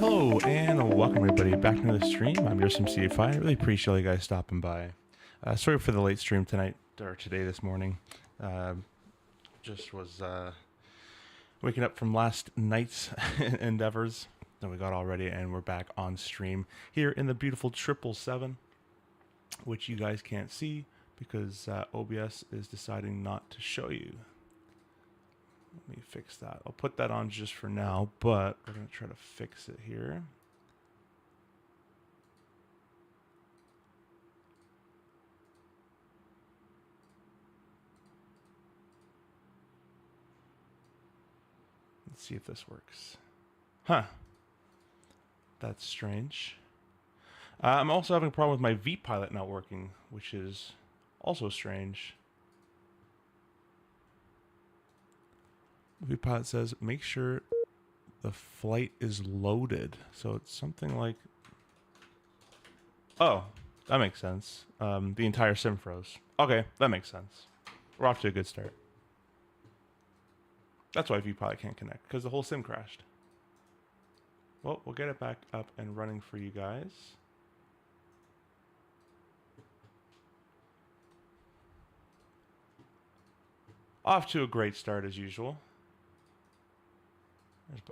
Hello and welcome everybody back to the stream. I'm your SimCFI. I really appreciate you guys stopping by. Sorry for the late stream tonight or today this morning. Just was waking up from last night's endeavors that we got already, and we're back on stream here in the beautiful 777, which you guys can't see because OBS is deciding not to show you. Let me fix that. I'll put that on just for now, but we're going to try to fix it here. Let's see if this works. Huh. That's strange. I'm also having a problem with my vPilot not working, which is also strange. vPilot says make sure the flight is loaded. So it's something like, oh, that makes sense. The entire sim froze. Okay, that makes sense. We're off to a good start. That's why vPilot can't connect, because the whole sim crashed. Well, we'll get it back up and running for you guys. Off to a great start as usual.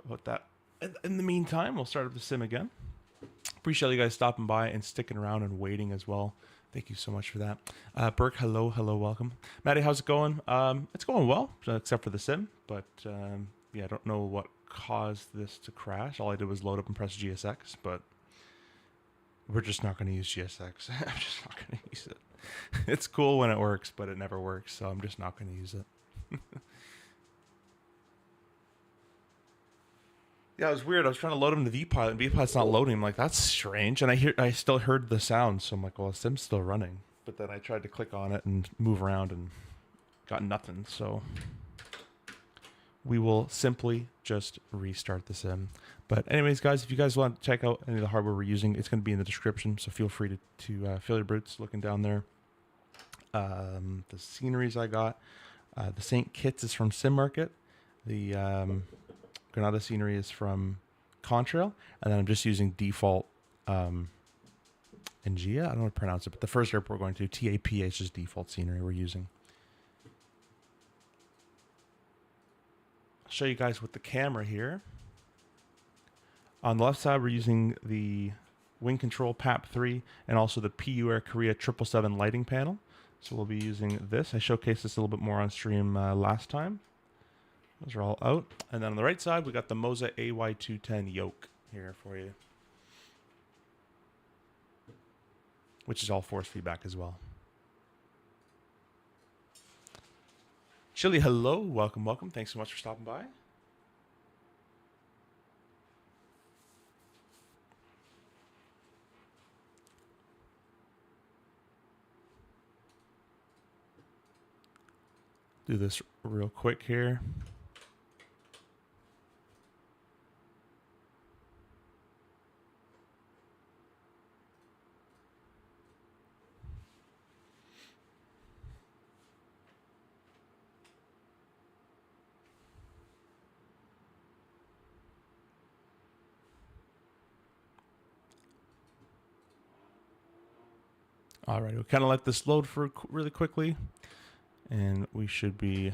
Put that. In the meantime, we'll start up the sim again. Appreciate you guys stopping by and sticking around and waiting as well. Thank you so much for that. Burke, hello, welcome. Maddie, how's it going? It's going well, except for the sim. But yeah, I don't know what caused this to crash. All I did was load up and press GSX, but we're just not going to use GSX. I'm just not going to use it. It's cool when it works, but it never works, so I'm just not going to use it. Yeah, it was weird. I was trying to load him to vPilot, and vPilot's not loading. I'm like, that's strange. And I still heard the sound, so I'm like, well, the sim's still running. But then I tried to click on it and move around and got nothing. So we will simply just restart the sim. But anyways, guys, if you guys want to check out any of the hardware we're using, it's going to be in the description. So feel free to fill your boots looking down there. The sceneries I got. The St. Kitts is from Sim Market. The Grenada scenery is from Contrail, and then I'm just using default Ngia. I don't know how to pronounce it, but the first airport we're going to, TAPA, is just default scenery we're using. I'll show you guys with the camera here. On the left side, we're using the Winctrl PAP3 and also the PU Air Korea 777 lighting panel. So we'll be using this. I showcased this a little bit more on stream last time. Those are all out. And then on the right side, we got the Moza AY210 yoke here for you, which is all force feedback as well. Chili, hello. Welcome, welcome. Thanks so much for stopping by. Do this real quick here. All right, we'll kind of let this load for really quickly, and we should be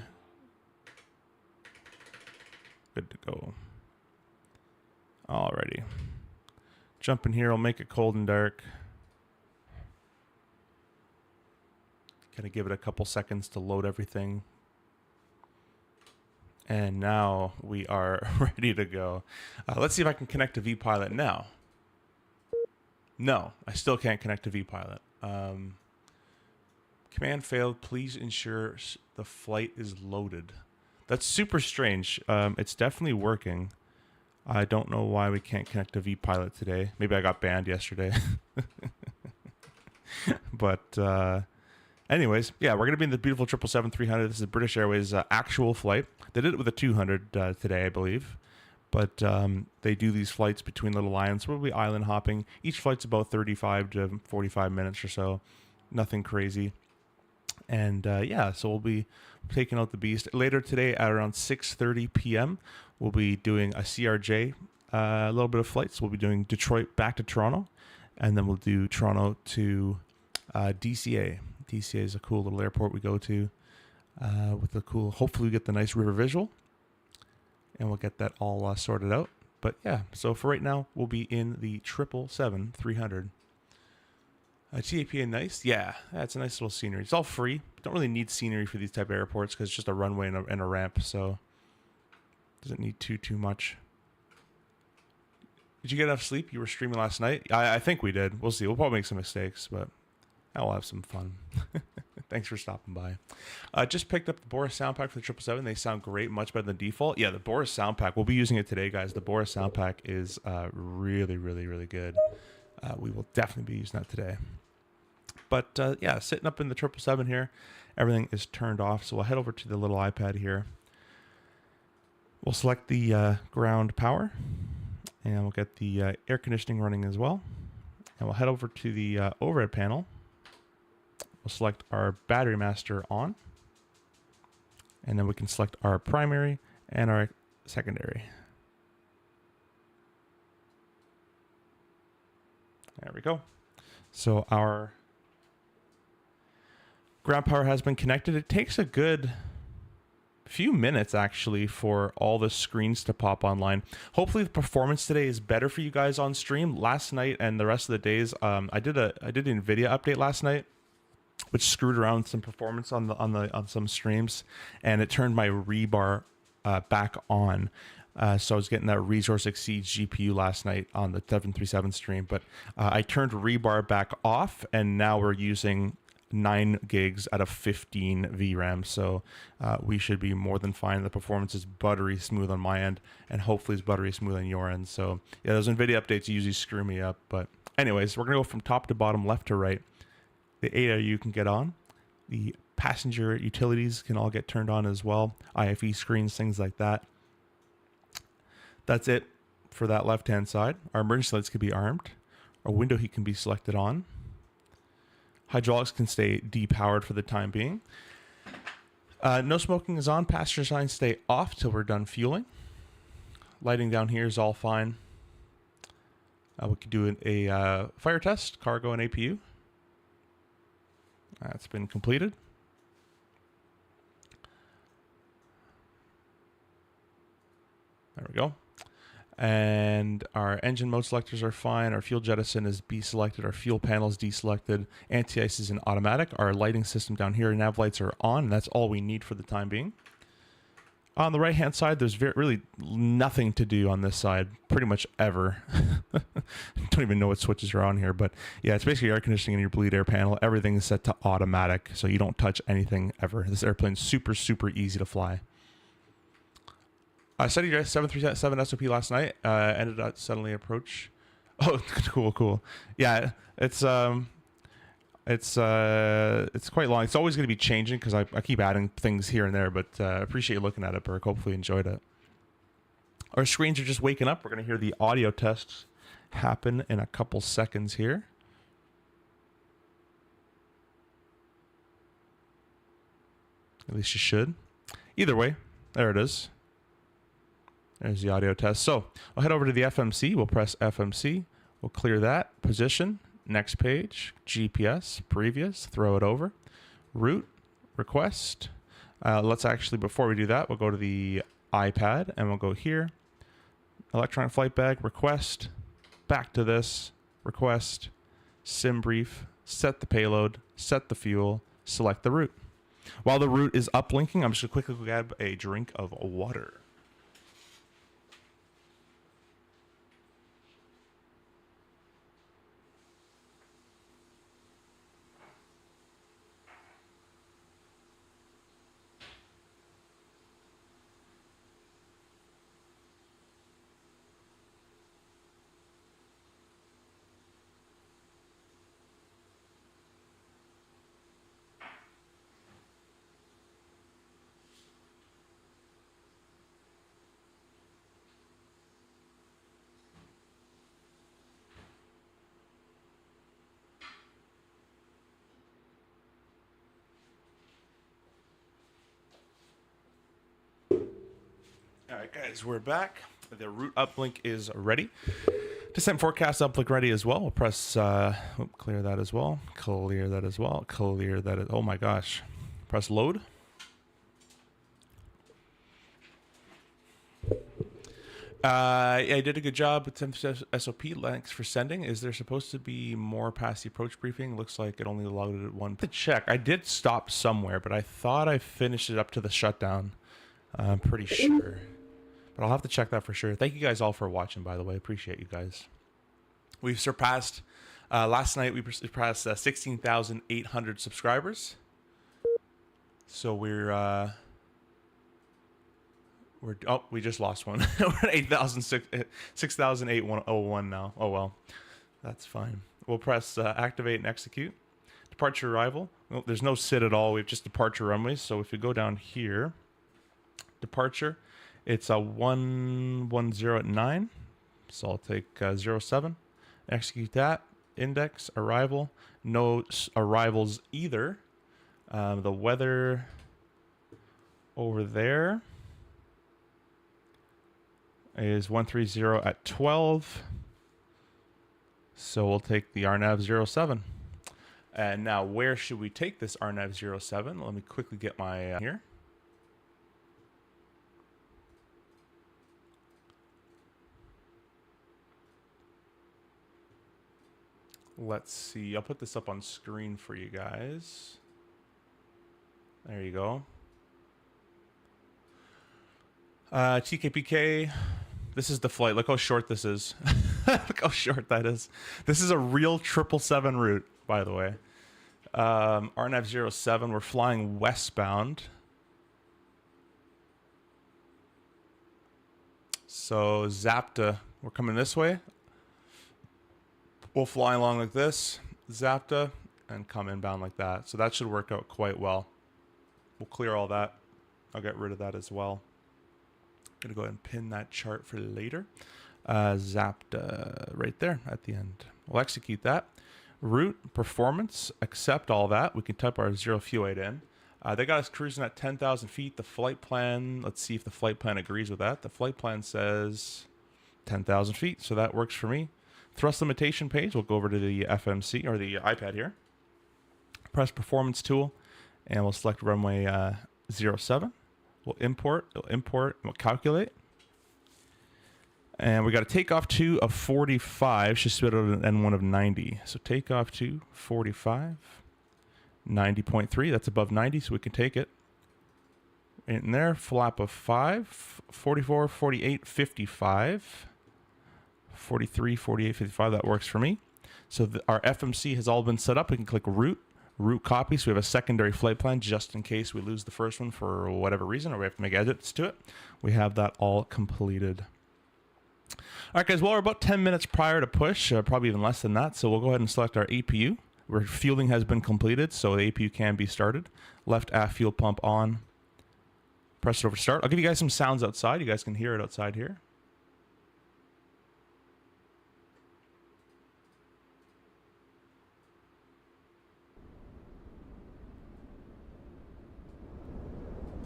good to go. Alrighty. Jump in here, I'll make it cold and dark. Kind of give it a couple seconds to load everything. And now we are ready to go. Let's see if I can connect to vPilot now. No, I still can't connect to vPilot. Command failed. Please ensure the flight is loaded. That's super strange. It's definitely working. I don't know why we can't connect to vPilot today. Maybe I got banned yesterday. But anyways, yeah, we're going to be in the beautiful 777-300. This is British Airways' actual flight. They did it with a 200 today, I believe. But they do these flights between little islands. So we'll be island hopping. Each flight's about 35 to 45 minutes or so. Nothing crazy. And yeah, so we'll be taking out the beast. Later today at around 6:30 p.m., we'll be doing a CRJ a little bit of flights. We'll be doing Detroit back to Toronto, and then we'll do Toronto to DCA. DCA is a cool little airport we go to with the cool, hopefully we get the nice river visual, and we'll get that all sorted out. But yeah, so for right now, we'll be in the 777-300. TAPA nice. Yeah, that's a nice little scenery. It's all free. Don't really need scenery for these type of airports because it's just a runway and a ramp, so doesn't need too much. Did you get enough sleep? You were streaming last night? I think we did. We'll see. We'll probably make some mistakes, but I'll have some fun. Thanks for stopping by. Just picked up the Boris sound pack for the 777. They sound great, much better than default. Yeah, the Boris sound pack. We'll be using it today, guys. The Boris sound pack is really, really, really good. We will definitely be using that today. But yeah, sitting up in the 777 here, everything is turned off. So we'll head over to the little iPad here. We'll select the ground power, and we'll get the air conditioning running as well. And we'll head over to the overhead panel. We'll select our battery master on, and then we can select our primary and our secondary. There we go. So our ground power has been connected. It takes a good few minutes actually for all the screens to pop online. Hopefully the performance today is better for you guys on stream. Last night and the rest of the days, I did an NVIDIA update last night, which screwed around some performance on some streams, and it turned my rebar back on. So I was getting that resource exceeds GPU last night on the 737 stream, but I turned rebar back off, and now we're using 9 gigs out of 15 VRAM. So we should be more than fine. The performance is buttery smooth on my end, and hopefully it's buttery smooth on your end. So yeah, those NVIDIA updates usually screw me up. But anyways, we're going to go from top to bottom, left to right. The AIU can get on. The passenger utilities can all get turned on as well. IFE screens, things like that. That's it for that left-hand side. Our emergency lights can be armed. Our window heat can be selected on. Hydraulics can stay depowered for the time being. No smoking is on. Passenger signs stay off till we're done fueling. Lighting down here is all fine. We could do a fire test, cargo and APU. That's been completed. There we go. And our engine mode selectors are fine. Our fuel jettison is B selected. Our fuel panel is deselected. Anti-ice is in automatic. Our lighting system down here, nav lights are on. And that's all we need for the time being. On the right-hand side, there's really nothing to do on this side, pretty much ever. Don't even know what switches are on here, but yeah, it's basically air conditioning and your bleed air panel. Everything is set to automatic, so you don't touch anything ever. This airplane's super, super easy to fly. I studied your 737 SOP last night. Ended up suddenly approach. Oh, cool. Yeah, it's quite long. It's always going to be changing because I keep adding things here and there, but appreciate you looking at it, Burke. Hopefully you enjoyed it. Our screens are just waking up. We're going to hear the audio tests happen in a couple seconds here. At least you should. Either way, there it is. There's the audio test. So I'll head over to the FMC. We'll press FMC. We'll clear that. Position. Next page. GPS. Previous. Throw it over. Route. Request. Let's actually, before we do that, we'll go to the iPad and we'll go here. Electronic flight bag. Request. Back to this. Request. Sim brief. Set the payload. Set the fuel. Select the route. While the route is uplinking, I'm just going to quickly grab a drink of water. All right, guys, we're back. The route uplink is ready. Descent forecast uplink ready as well. We'll press, clear that as well. Clear that as well. Clear that. Oh my gosh. Press load. I did a good job with SOP. Thanks for sending. Is there supposed to be more past the approach briefing? Looks like it only loaded at one. To check. I did stop somewhere, but I thought I finished it up to the shutdown. I'm pretty sure. But I'll have to check that for sure. Thank you guys all for watching, by the way. Appreciate you guys. We've surpassed, last night we surpassed 16,800 subscribers. So oh, we just lost one. We're at 6,801 now. Oh, well, that's fine. We'll press activate and execute. Departure arrival. Well, there's no SID at all. We have just departure runways. So if you go down here, departure, it's a 110 at 9. So I'll take 07. Execute that. Index, arrival. No arrivals either. The weather over there is 130 at 12. So we'll take the RNAV 07. And now where should we take this RNAV 07? Let me quickly get my here. Let's see. I'll put this up on screen for you guys. There you go. TKPK. This is the flight. Look how short this is. Look how short that is. This is a real 777 route, by the way. RNAV 07. We're flying westbound. So Zapta. We're coming this way. We'll fly along like this, Zapta, and come inbound like that. So that should work out quite well. We'll clear all that. I'll get rid of that as well. Gonna go ahead and pin that chart for later. Zapta right there at the end. We'll execute that. Route, performance, accept all that. We can type our 0 fuel weight in. They got us cruising at 10,000 feet. The flight plan, let's see if the flight plan agrees with that. The flight plan says 10,000 feet, so that works for me. Thrust limitation page, we'll go over to the FMC, or the iPad here. Press performance tool, and we'll select runway 07. We'll import, we'll calculate. And we got a takeoff 2 of 45, should spit out an N1 of 90. So takeoff 2, 45, 90.3, that's above 90, so we can take it. In there, flap of 5, 44, 48, 55. 43, 48, 55, that works for me. So our FMC has all been set up. We can click route copy. So we have a secondary flight plan just in case we lose the first one for whatever reason, or we have to make edits to it. We have that all completed. All right, guys, well, we're about 10 minutes prior to push, probably even less than that. So we'll go ahead and select our APU. Where fueling has been completed, so the APU can be started. Left aft fuel pump on. Press it over to start. I'll give you guys some sounds outside. You guys can hear it outside here.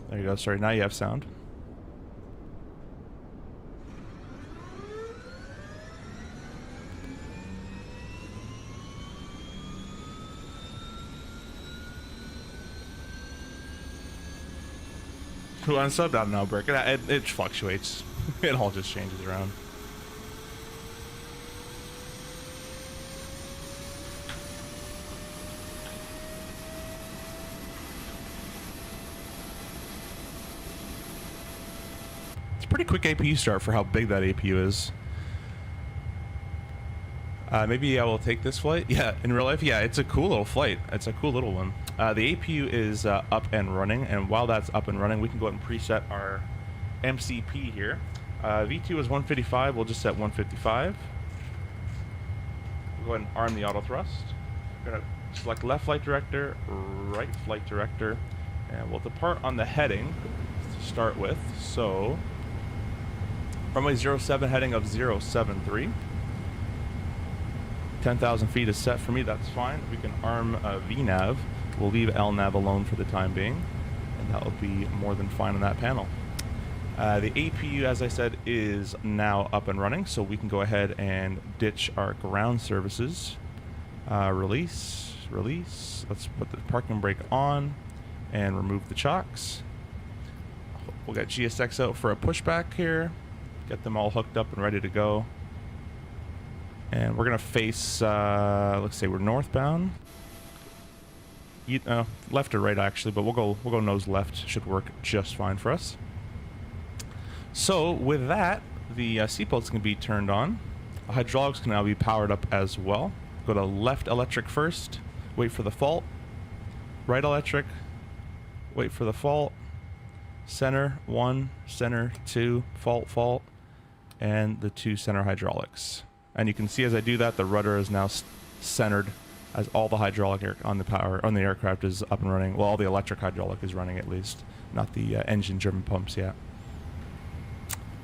There you go. Sorry, now you have sound. Who unsubbed? I don't know, Brick. It fluctuates. It all just changes around. Pretty quick APU start for how big that APU is. Maybe I will take this flight. Yeah, in real life, yeah, it's a cool little flight. It's a cool little one. The APU is up and running, and while that's up and running, we can go ahead and preset our MCP here. V2 is 155. We'll just set 155. We'll go ahead and arm the auto thrust. We're going to select left flight director, right flight director, and we'll depart on the heading to start with. So runway 07 heading of 073. 10,000 feet is set for me, that's fine. We can arm VNAV. We'll leave LNAV alone for the time being, and that will be more than fine on that panel. The APU, as I said, is now up and running, so we can go ahead and ditch our ground services. Release. Let's put the parking brake on and remove the chocks. We'll get GSX out for a pushback here. Get them all hooked up and ready to go. And we're gonna face, let's say we're northbound. Left or right actually, but we'll go nose left. Should work just fine for us. So with that, the seatbelts can be turned on. The hydraulics can now be powered up as well. Go to left electric first, wait for the fault. Right electric, wait for the fault. Center 1, center 2, fault, and the 2 center hydraulics. And you can see as I do that, the rudder is now centered as all the hydraulic on the aircraft is up and running. Well, all the electric hydraulic is running at least, not the engine-driven pumps yet.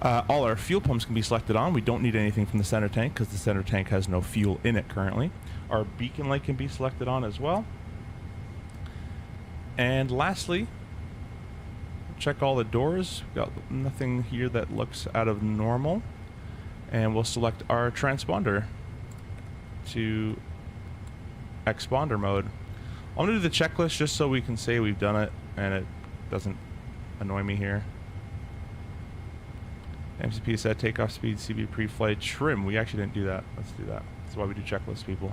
All our fuel pumps can be selected on. We don't need anything from the center tank because the center tank has no fuel in it currently. Our beacon light can be selected on as well. And lastly, check all the doors. We've got nothing here that looks out of normal. And we'll select our transponder to exponder mode. I'm going to do the checklist just so we can say we've done it and it doesn't annoy me here. MCP set takeoff speed, CV pre-flight trim. We actually didn't do that. Let's do that. That's why we do checklists, people.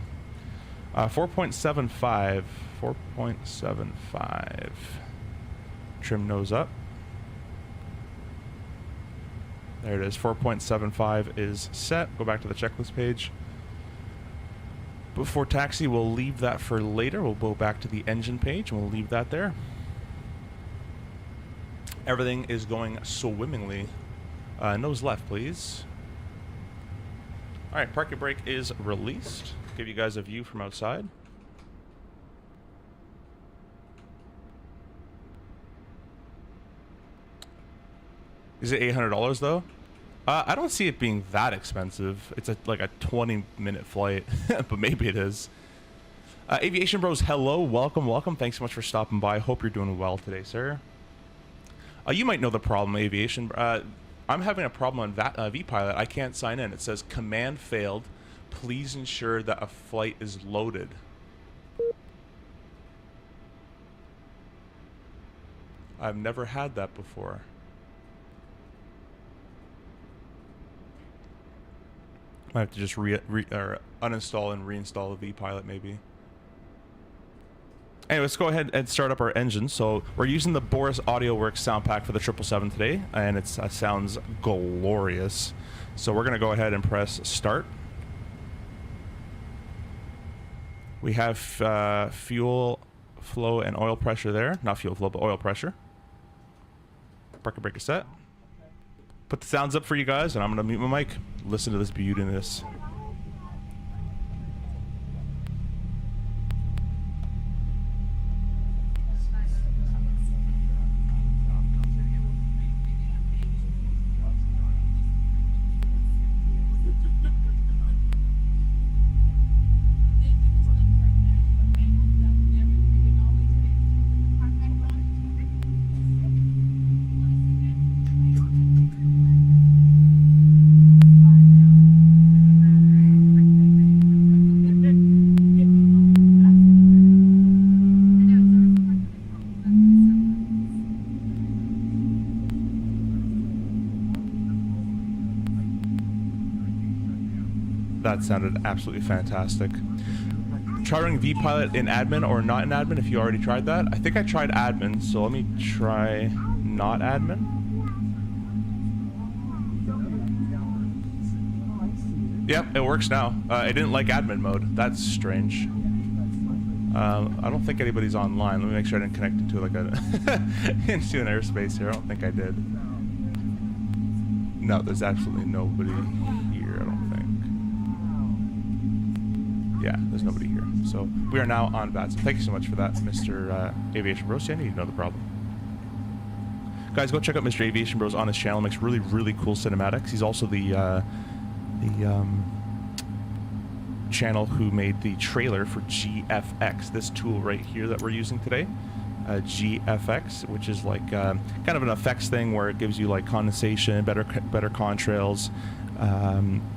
4.75. 4.75. Trim nose up. There it is. 4.75 is set. Go back to the checklist page. Before taxi, we'll leave that for later. We'll go back to the engine page and we'll leave that there. Everything is going swimmingly. Nose left, please. All right, parking brake is released. Give you guys a view from outside. Is it $800 though? I don't see it being that expensive. It's like a 20-minute flight, but maybe it is. Aviation Bros, hello, welcome. Thanks so much for stopping by. Hope you're doing well today, sir. You might know the problem, Aviation. I'm having a problem on vPilot. I can't sign in. It says command failed. Please ensure that a flight is loaded. I've never had that before. I have to just uninstall and reinstall the vPilot maybe. Anyway, let's go ahead and start up our engine. So we're using the Boris AudioWorks sound pack for the 777 today, and it sounds glorious. So we're going to go ahead and press start. We have fuel flow and oil pressure there. Not fuel flow, but oil pressure. Parking brake is set. Put the sounds up for you guys, and I'm going to mute my mic. Listen to this beautiness. That sounded absolutely fantastic. Try running vPilot in admin or not in admin if you already tried that. I think I tried admin, so let me try not admin. Yep, it works now. It didn't like admin mode. That's strange. I don't think anybody's online. Let me make sure I didn't connect into like into an airspace here. I don't think I did. No, there's absolutely nobody here, I don't think. Yeah, there's nobody here. So we are now on VATS. Thank you so much for that, Mr. Aviation Bros. Yeah, I need to know the problem. Guys, go check out Mr. Aviation Bros on his channel. Makes really, really cool cinematics. He's also the channel who made the trailer for GFX, this tool right here that we're using today. GFX, which is like kind of an effects thing where it gives you like condensation, better contrails,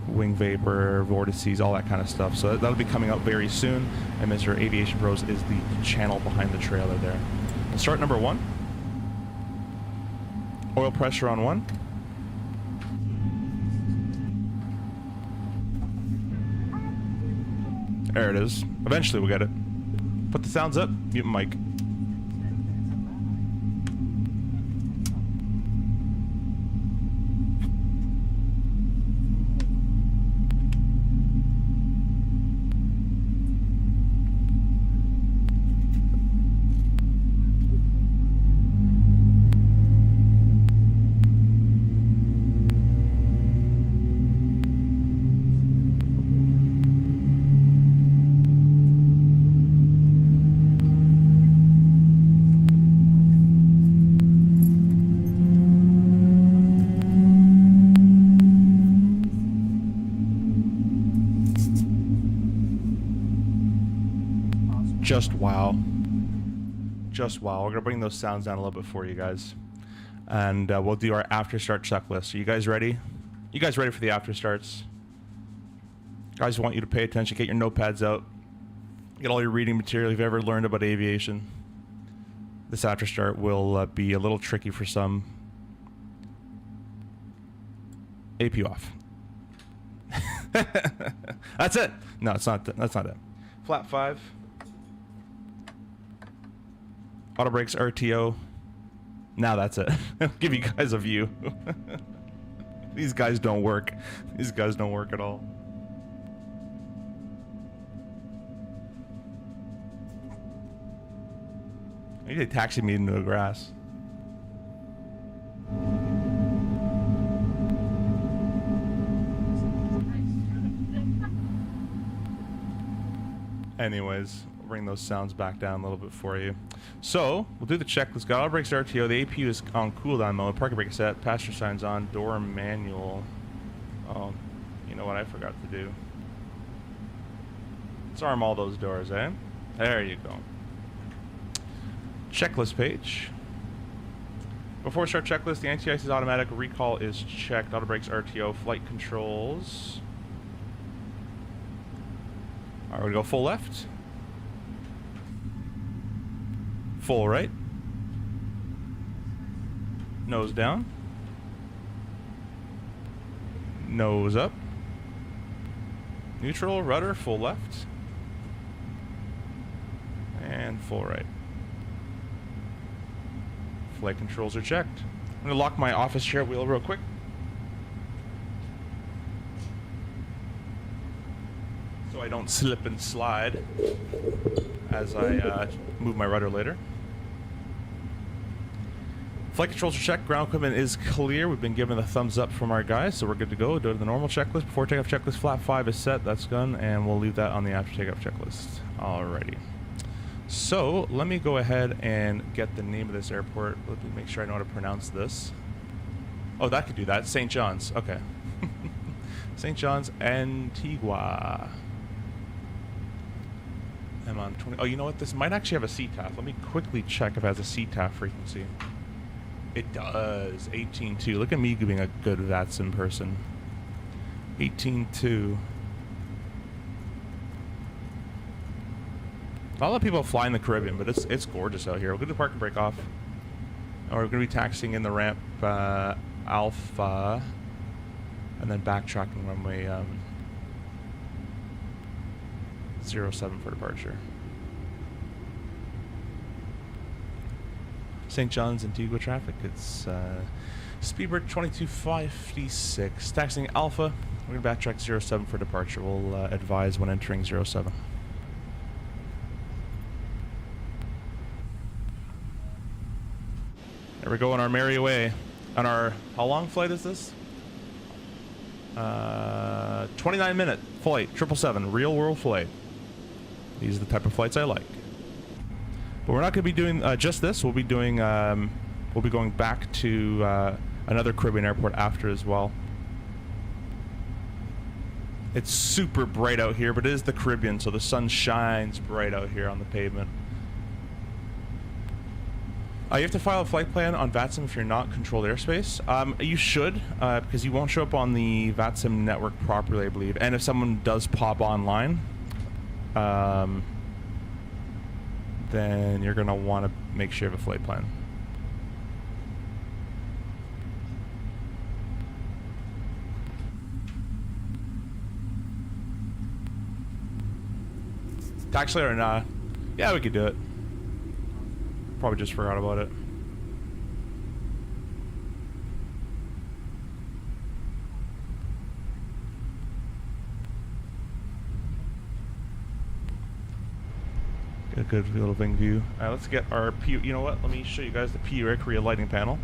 wing vapor, vortices, all that kind of stuff. So that'll be coming out very soon. And Mr. Aviation Pros is the channel behind the trailer there. We'll start number 1. Oil pressure on 1. There it is. Eventually we'll get it. Put the sounds up. Mute mic. Just wow. Just wow. We're going to bring those sounds down a little bit for you guys. And we'll do our after start checklist. Are you guys ready? You guys ready for the after starts? Guys, I want you to pay attention. Get your notepads out. Get all your reading material you've ever learned about aviation. This after start will be a little tricky for some. AP off. That's it. No, it's not. That's not it. Flap 5. Auto brakes, RTO. Now that's it. I'll give you guys a view. These guys don't work. These guys don't work at all. Maybe they taxied me into the grass. Anyways, we'll bring those sounds back down a little bit for you. So, we'll do the checklist. Got auto brakes, RTO. The APU is on cooldown mode. Parking brake is set. Passenger sign's on. Door manual. Oh, you know what I forgot to do? Let's arm all those doors, eh? There you go. Checklist page. Before we start checklist, the anti-ice is automatic. Recall is checked. Auto brakes, RTO. Flight controls. Alright, we're gonna go full left. Full right. Nose down. Nose up. Neutral, rudder, full left. And full right. Flight controls are checked. I'm gonna lock my office chair wheel real quick. So I don't slip and slide as I move my rudder later. Flight controls are checked. Ground equipment is clear. We've been given a thumbs up from our guys, so we're good to go. Go to the normal checklist. Before takeoff checklist, flap 5 is set. That's done, and we'll leave that on the after takeoff checklist. Alrighty. So let me go ahead and get the name of this airport. Let me make sure I know how to pronounce this. Oh, that could do that. St. John's. Okay. St. John's, Antigua. I'm on 20. Oh, you know what? This might actually have a CTAF. Let me quickly check if it has a CTAF frequency. It does. 18.2. Look at me being a good VATSIM person. 18.2. Not a lot of people fly in the Caribbean, but it's gorgeous out here. We'll go to the park and break off. Or we're going to be taxiing in the ramp Alpha, and then backtracking runway 07 for departure. St. John's, Antigua traffic. It's Speedbird 2256. Taxiing Alpha. We're going to backtrack 07 for departure. We'll advise when entering 07. There we go on our merry way. On our, how long flight is this? 29-minute flight, 777, real world flight. These are the type of flights I like. But we're not going to be doing just this. We'll be doing, we'll be going back to another Caribbean airport after as well. It's super bright out here, but it is the Caribbean, so the sun shines bright out here on the pavement. You have to file a flight plan on VATSIM if you're not controlled airspace. You should, because you won't show up on the VATSIM network properly, I believe. And if someone does pop online, then you're going to want to make sure you have a flight plan. Taxi or nah? Yeah, we could do it. Probably just forgot about it. Get a good little wing view. Let's get our PU. You know what? Let me show you guys the PU Air Korea lighting panel.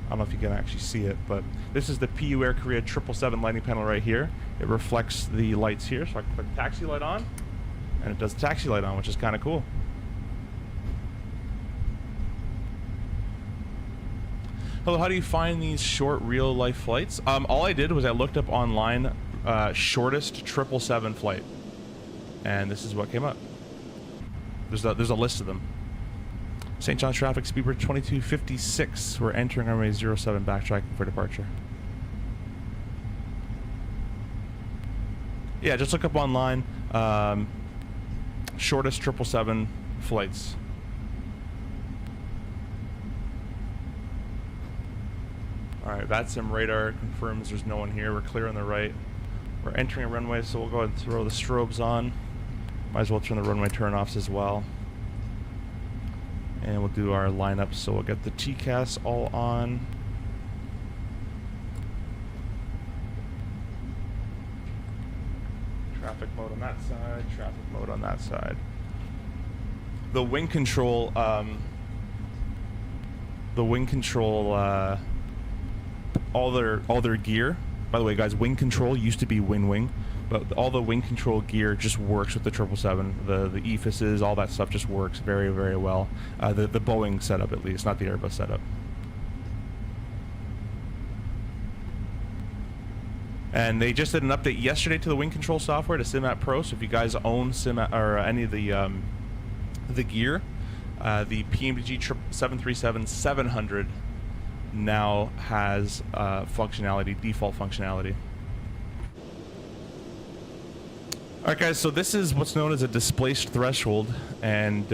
I don't know if you can actually see it, but this is the PU Air Korea 777 lighting panel right here. It reflects the lights here, so I can click taxi light on, and it does the taxi light on, which is kind of cool. Hello, how do you find these short real-life flights? All I did was I looked up online shortest 777 flight, and this is what came up. There's a list of them. St. John's traffic, speedbird 2256. We're entering runway 07, backtracking for departure. Yeah, just look up online shortest 777 flights. Alright, VATSIM radar confirms there's no one here. We're clear on the right. We're entering a runway, so we'll go ahead and throw the strobes on. Might as well turn the runway turn-offs as well. And we'll do our lineup, so we'll get the TCAS all on. Traffic mode on that side, traffic mode on that side. The wing control, all their gear. By the way, guys, wing control used to be wing, but all the wing control gear just works with the 777. The EFISs, all that stuff just works very, very well. The Boeing setup, at least, not the Airbus setup. And they just did an update yesterday to the wing control software to SimApp Pro. So if you guys own SimApp or any of the gear, the PMDG 737-700 now has functionality, default functionality. Alright guys, so this is what's known as a displaced threshold, and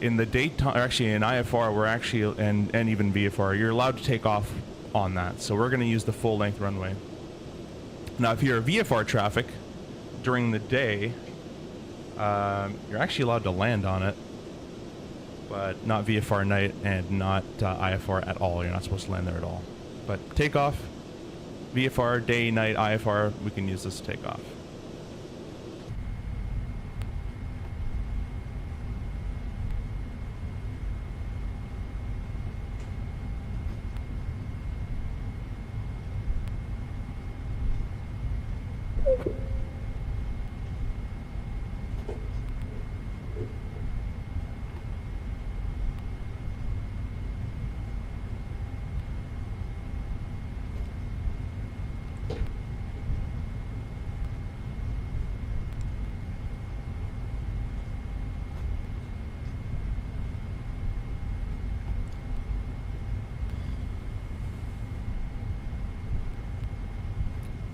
in the daytime, or actually in IFR, we're actually, and even VFR, you're allowed to take off on that. So we're going to use the full length runway. Now if you're a VFR traffic during the day, you're actually allowed to land on it, but not VFR night and not IFR at all. You're not supposed to land there at all. But takeoff, VFR, day, night, IFR, we can use this to take off.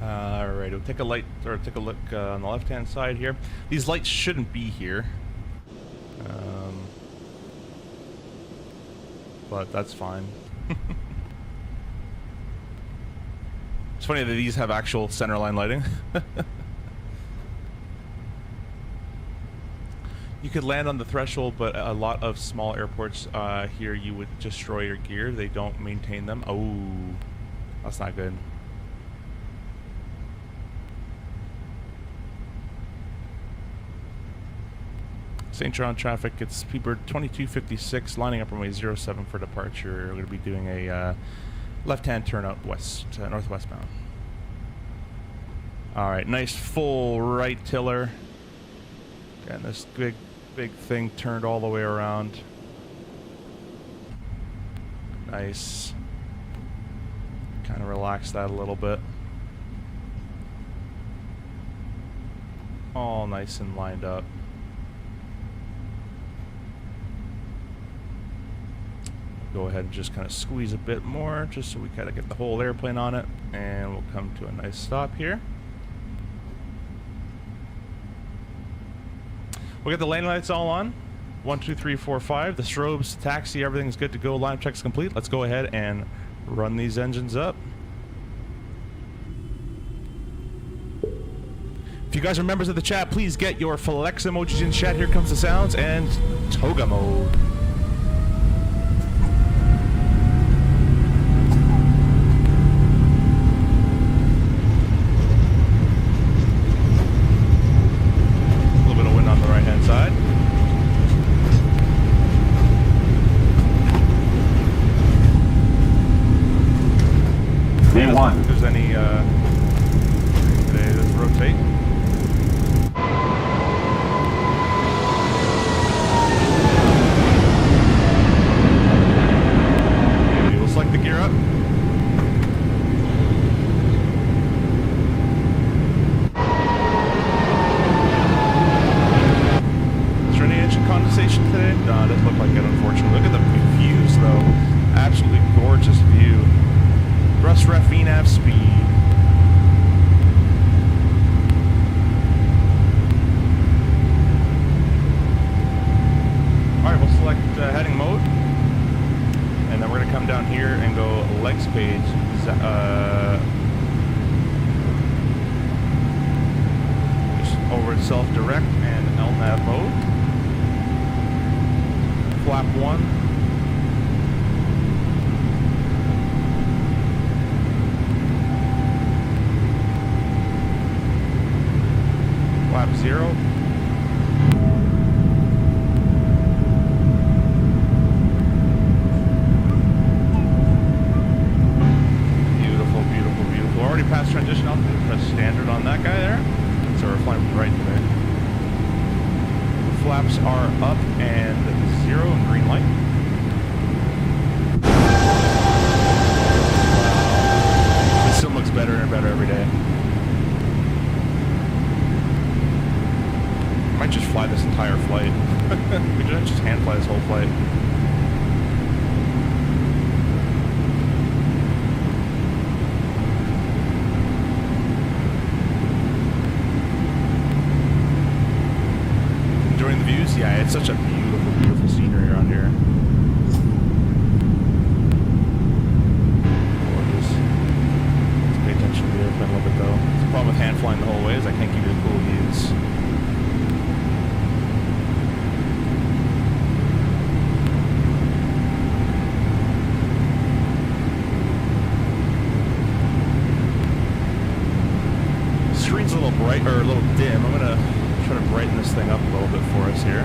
Alright, we'll take a look on the left-hand side here. These lights shouldn't be here, but that's fine. It's funny that these have actual centerline lighting. You could land on the threshold, but a lot of small airports here, you would destroy your gear. They don't maintain them. Oh, that's not good. St. John traffic, it's Speedbird 2256, lining up runway 07 for departure. We're going to be doing a left-hand turn out west, northwest bound. Alright, nice full right tiller. Getting this big thing turned all the way around. Nice. Kind of relax that a little bit. All nice and lined up. Go ahead and just kind of squeeze a bit more, just so we kind of get the whole airplane on it, and we'll come to a nice stop here. We'll get the lane lights all on. 1, 2, 3, 4, 5. The strobes, taxi, everything's good to go. Line check's complete. Let's go ahead and run these engines up. If you guys are members of the chat, please get your flex emojis in chat. Here comes the sounds and toga mode. A little bit of wind on the right-hand side. V1. If there's any, today, let's rotate. We'll select the gear up. Is there any engine condensation today? No, it doesn't look like it, unfortunately. Look at the views, though. Absolutely gorgeous view. Thrust ref VNAV speed. Alright, we'll select heading mode. And then we're going to come down here and go legs page. Just over self-direct and LNAV mode. Flap 1. Flap 0. Beautiful, beautiful, beautiful. Already passed transition off. Press standard on that guy there. So we're flying right today. Flaps are up and 0 and green light. This still looks better and better every day. Might just fly this entire flight. We could just hand fly this whole flight. Enjoying the views? Yeah, it's such a beautiful, beautiful scenery around here. Gorgeous. Let's pay attention to the airplane a little bit though. The problem with hand flying the whole way is I can't give you the cool views. Screen's a little bright, or a little dim. I'm gonna try to brighten this thing up a little bit for us here.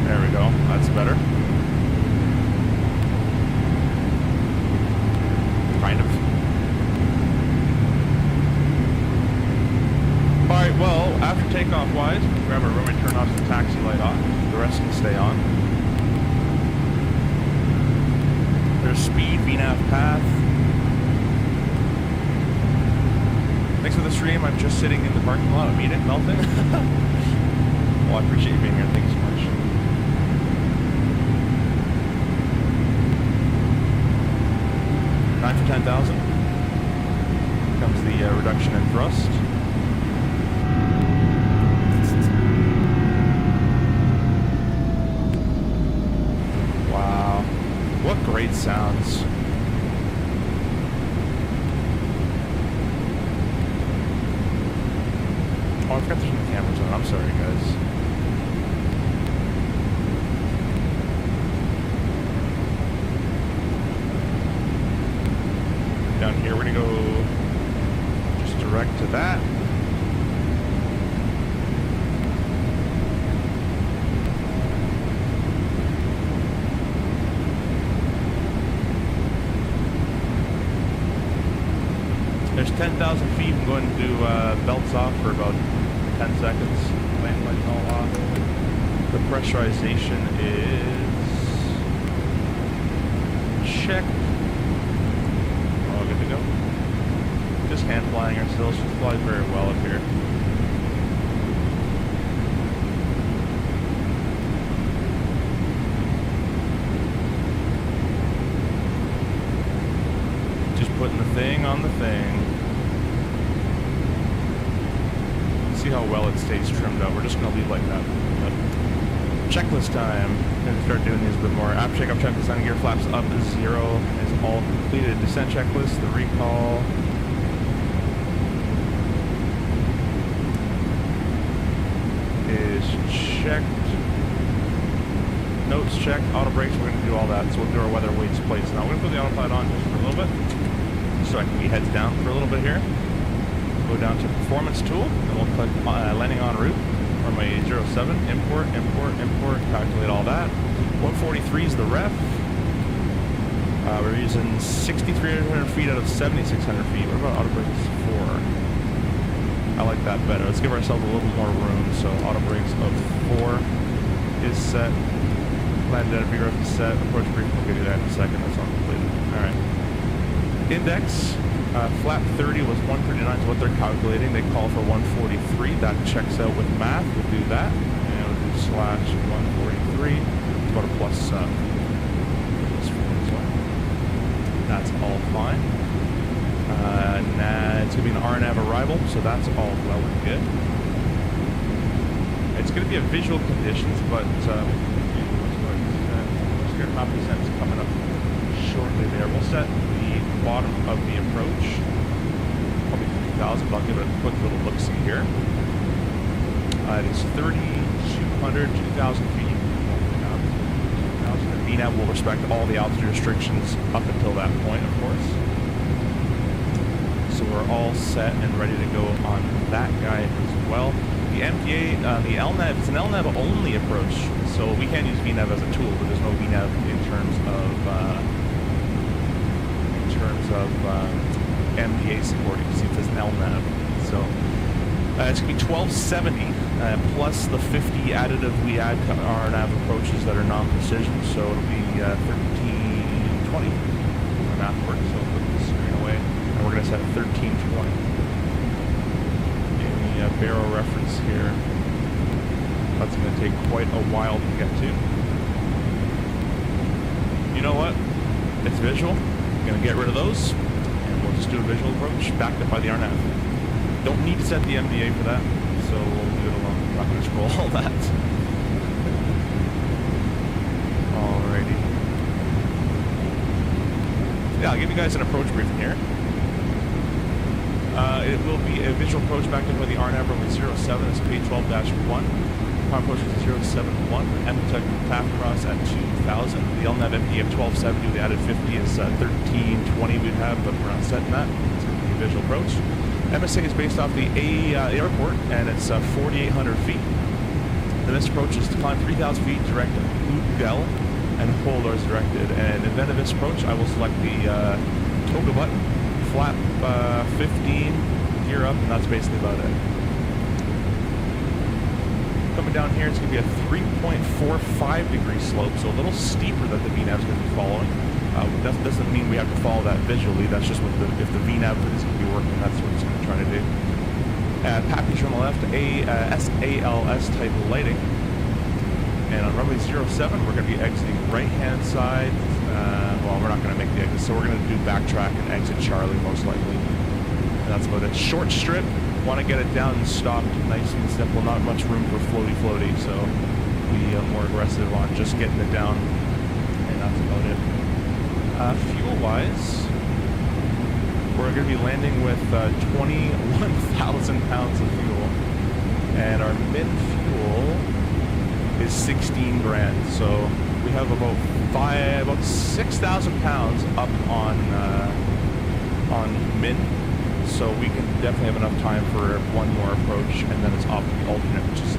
There we go, that's better. Kind of. Alright, well, after takeoff wise, grab our runway, turn off the taxi light off. The rest can stay on. There's speed, VNAV path. Thanks for the stream. I'm just sitting in the parking lot. I'm eating, melting. Well, I appreciate you being here. Thank you so much. Nine for 10,000. Comes the reduction in thrust. Wow. What great sounds. Oh, I forgot to turn the cameras on. I'm sorry, guys. Down here, we're going to go just direct to that. There's 10,000 feet. I'm going to do belts off for about 10 seconds. Landing lights all off. The pressurization is check. All good to go. Just hand flying her still. She flies very well up here. on the thing. See how well it stays trimmed up. We're just going to leave like that. But checklist time. I'm going to start doing these a bit more. App shake-up checklist on gear flaps up is 0. Is all completed. Descent checklist, the recall. Is checked. Notes checked. Auto brakes, we're going to do all that. So we'll do our weather, weights, plates. Now we're going to put the autopilot on just for a little bit. So I can be heads down for a little bit here. Go down to performance tool, and we'll click landing en route for my 07. Import, calculate all that. 143 is the ref. We're using 6,300 feet out of 7,600 feet. What about auto brakes 4? I like that better. Let's give ourselves a little more room. So auto brakes of 4 is set. Landed at VRF is set. Approach brief, we'll give you that in a second. That's all completed. Alright. Index, flap 30 was 139 is what they're calculating. They call for 143. That checks out with math. We'll do that. And we'll do slash 143. Let's go to plus 4 as well. That's all fine. It's going to be an RNAV arrival, so that's all well and good. It's going to be a visual conditions, but copy sent's coming up shortly there. We'll set the bottom of the approach, probably 3,000, but I'll give it a quick little look-see here. It is 3,200, 2,000 feet. The VNAV will respect all the altitude restrictions up until that point, of course. So we're all set and ready to go on that guy as well. The MDA, the LNAV, it's an LNAV only approach, so we can't use VNAV as a tool, but there's no VNAV in terms of MDA supporting. See, it says LNAV. So it's going to be 1270 plus the 50 additive we add to our nav approaches that are non-precision, so it'll be 1320. My math works, so I'll put the screen away, and we're going to set 1320. Barrel reference here. That's going to take quite a while to get to. You know what? It's visual. I'm going to get rid of those, and we'll just do a visual approach backed up by the RNAV. Don't need to set the MDA for that, so we'll leave it alone. I'm not going to scroll all that. Alrighty. Yeah, I'll give you guys an approach briefing here. It will be a visual approach backed up by the RNAV runway 07. It's P12-1. Power approach is 071. MTEC path cross at 2,000. The LNAV MD of 1270 with the added 50 is 1320 we'd have, but we're not setting that. It's going to be a visual approach. MSA is based off the airport, and it's 4,800 feet. The next approach is to climb 3,000 feet, direct Udgel, and hold as directed. And in the event of this approach, I will select the toga button, flap 15, gear up, and that's basically about it. Coming down here, it's going to be a 3.45 degree slope, so a little steeper that the VNAV is going to be following. That doesn't mean we have to follow that visually. That's just what if the VNAV is going to be working, that's what it's going to try to do. Package on the left, SALS type lighting. And on runway 07, we're going to be exiting right-hand side. Well, we're not going to make the exit, so we're going to do backtrack and exit Charlie, most likely. And that's about it. Short strip. Want to get it down and stopped nice and simple. Not much room for floaty, so be more aggressive on just getting it down. And that's about it. Fuel-wise, we're going to be landing with 21,000 pounds of fuel. And our min-fuel is 16 grand. So we have about 6,000 pounds up on min, so we can definitely have enough time for one more approach, and then it's off the alternate, which is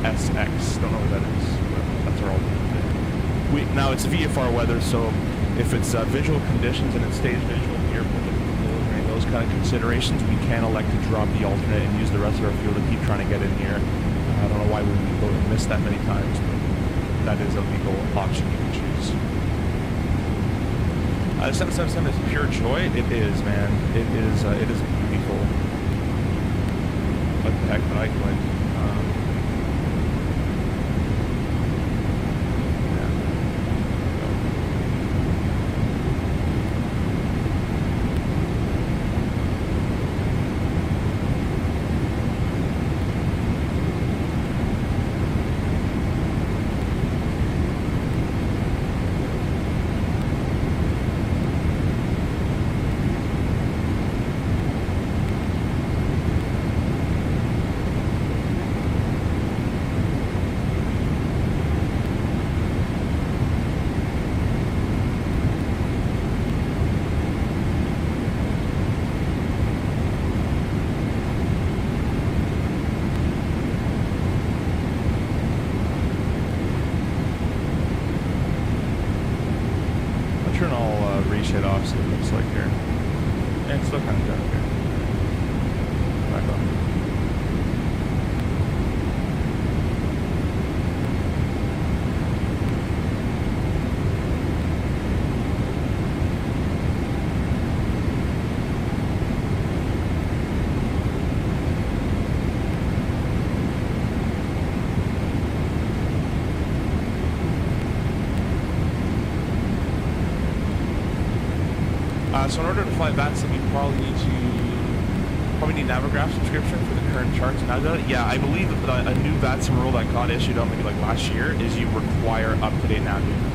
TISX. Don't know what that is, but that's our alternate. Now it's VFR weather, so if it's visual conditions and it stays visual here, and those kind of considerations, we can elect to drop the alternate and use the rest of our fuel to keep trying to get in here. I don't know why we missed that many times, but that is a legal option you can choose. The 777 is pure joy. It is, man. It is beautiful. What the heck did I click? temperature, and I'll reshade off, see what it looks like here. And it's still kind of dark here. Back on. So in order to fly VATSIM, you probably need Navigraph subscription for the current charts. And yeah, I believe that a new VATSIM rule that got issued on maybe like last year is you require up-to-date nav data.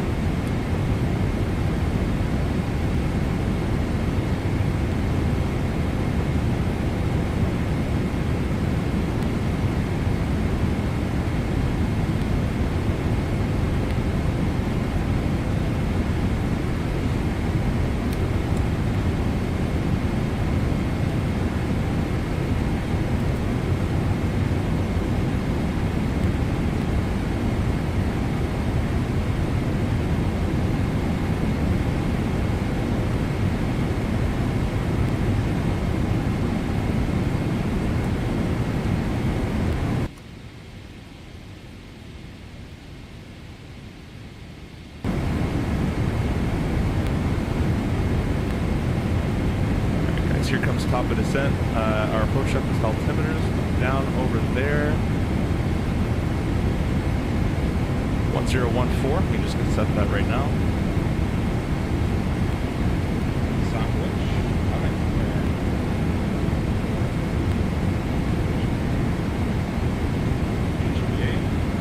Here comes top of descent. Our approach up is altimeters down over there. 1014. We just gonna set that right now. Sandwich.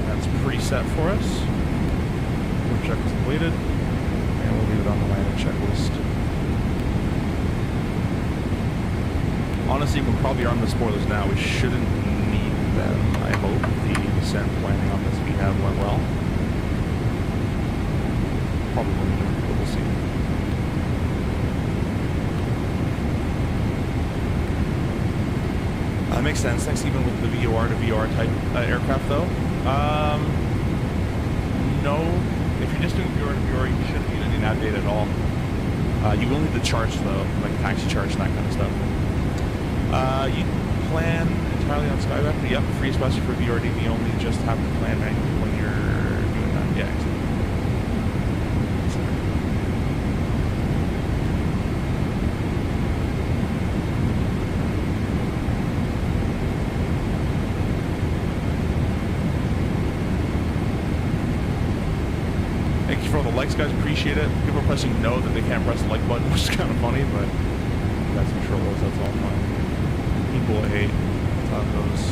That's preset for us. Approach check is completed, and we'll leave it on the landing checklist. Honestly, we can probably arm the spoilers now. We shouldn't need them, I hope. The descent planning on this VNav went well. Probably won't need them, but we'll see. That makes sense. Thanks, even with the VOR to VR type aircraft, though. No. If you're just doing VOR to VR, you shouldn't need any nav data at all. You will need the charts, though, like taxi charts and that kind of stuff. You plan entirely on Skywactor? Yep, free especially for VRDV only. Just have to plan manually when you're doing that. Yeah, exactly. Thank you for all the likes, guys. Appreciate it. People are pressing no that they can't press the like button, which is kind of funny, but that's some troubles. That's all fine. People hate tacos.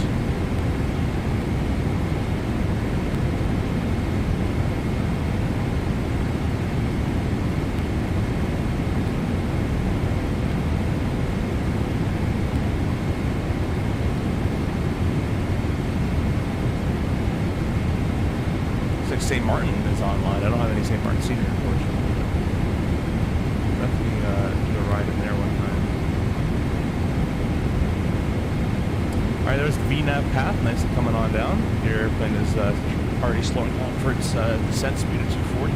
Looks like St. Martin is online. I don't have any St. Martin Senior, unfortunately. Definitely do a ride in there one time. Alright, there's the VNav path, nicely coming on down. Your airplane is already slowing down for its descent speed of 240.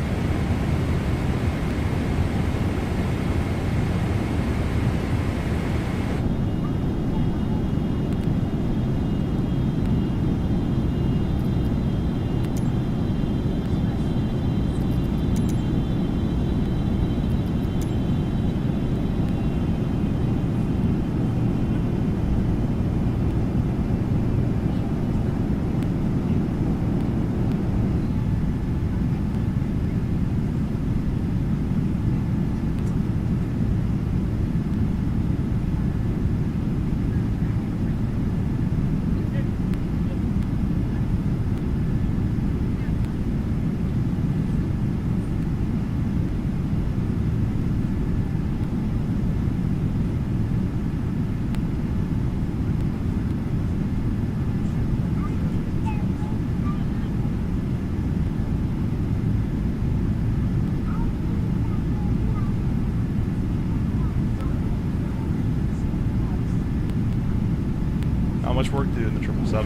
How much work to do in the 777?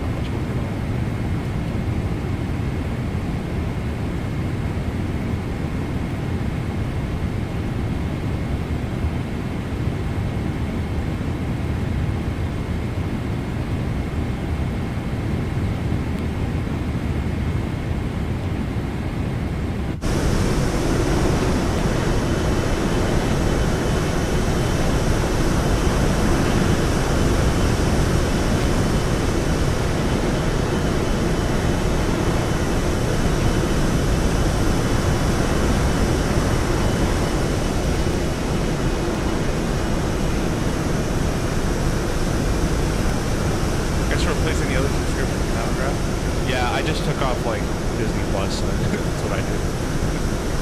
Not much work at all.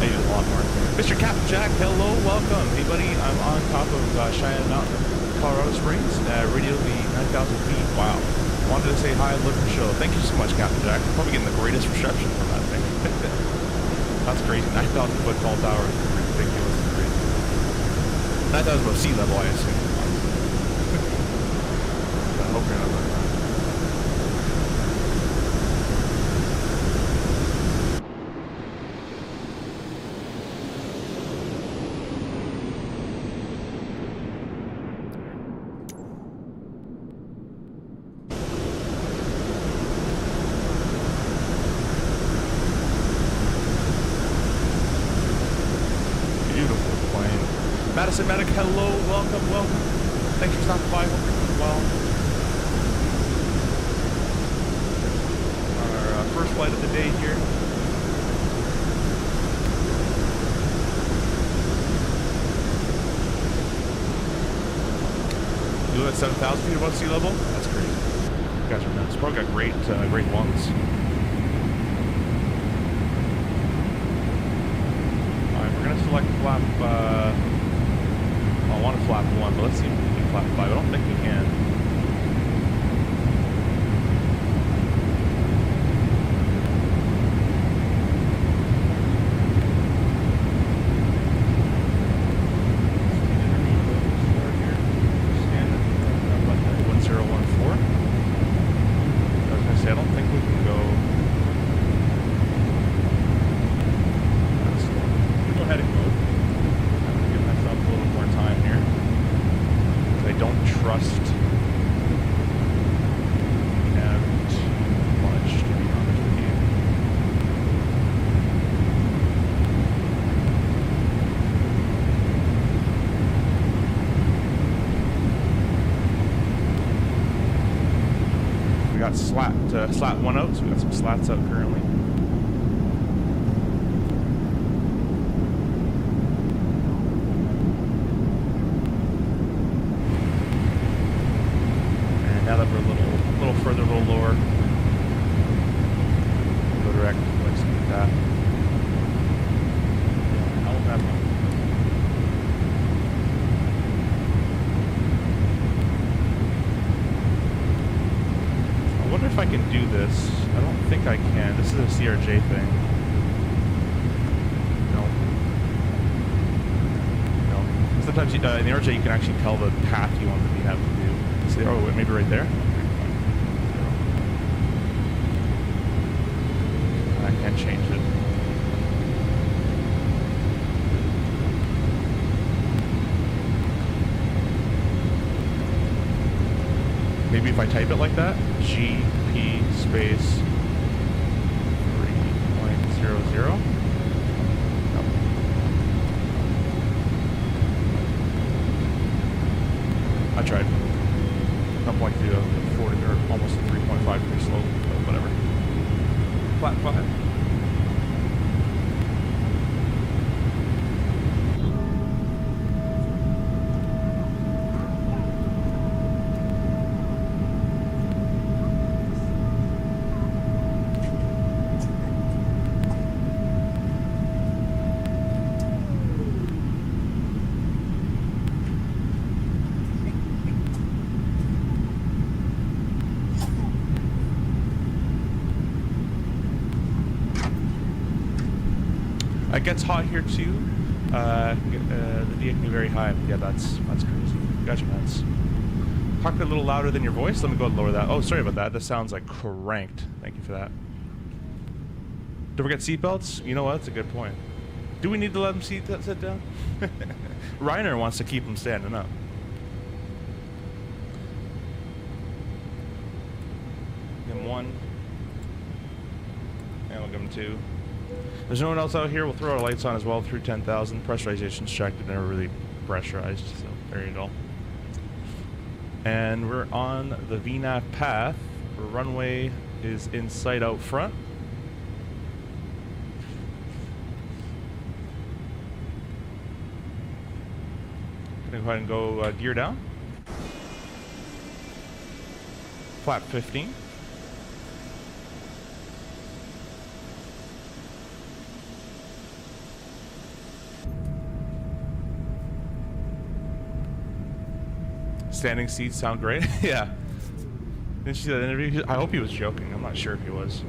I use it a lot more. Mr. Captain Jack, hello, welcome. Hey, buddy, I'm on top of Cheyenne Mountain, Colorado Springs. Radio will be 9,000 feet. Wow. Wanted to say hi, look for the show. Thank you so much, Captain Jack. Probably getting the greatest reception from that thing. That's crazy. 9,000 foot tall tower is ridiculously crazy. 9,000 above sea level, I assume. I hope you're not like that. Madison Medic, hello, welcome, welcome. Thanks for stopping by. Hope you're doing well. Our first flight of the day here. You live at 7,000 feet above sea level? That's crazy. You guys are nuts. Probably got great, great lungs. Alright, we're gonna select flap. I want to flap 1, but let's see if we can flap 5. I don't think we can. Winctrl 1.4. I was going to say, I don't think we can go. We'll go heading mode. A little more time here. I don't trust nav too much, to be honest with you. We got slat 1 out, so we got some slats out currently. Now that we're a little further, a little lower, go direct, like something like that. Yeah, how will that be? I wonder if I can do this. I don't think I can. This is a CRJ thing. No. No. Sometimes in the RJ you can actually tell the path you want to have to do. Oh, wait, maybe right there? I can't change it. Maybe if I type it like that, GP space 3.00. Nope. I tried. 1.2 to 40 or almost 3.5 pretty slow, but whatever. Flat 5. It gets hot here too. The DA can be very high. Yeah, that's crazy. Gotcha, Mans. Talk a little louder than your voice. Let me go and lower that. Oh, sorry about that. That sounds like cranked. Thank you for that. Don't forget seatbelts. You know what? That's a good point. Do we need to let them sit down? Reiner wants to keep them standing up. Give him 1. And we'll give him 2. There's no one else out here. We'll throw our lights on as well through 10,000. Pressurization's checked. It never really pressurized, so very dull. And we're on the VNAV path. The runway is in sight out front. Gonna go ahead and go gear down. Flap 15. Standing seats sound great. Yeah. Didn't you see that interview? I hope he was joking. I'm not sure if he was.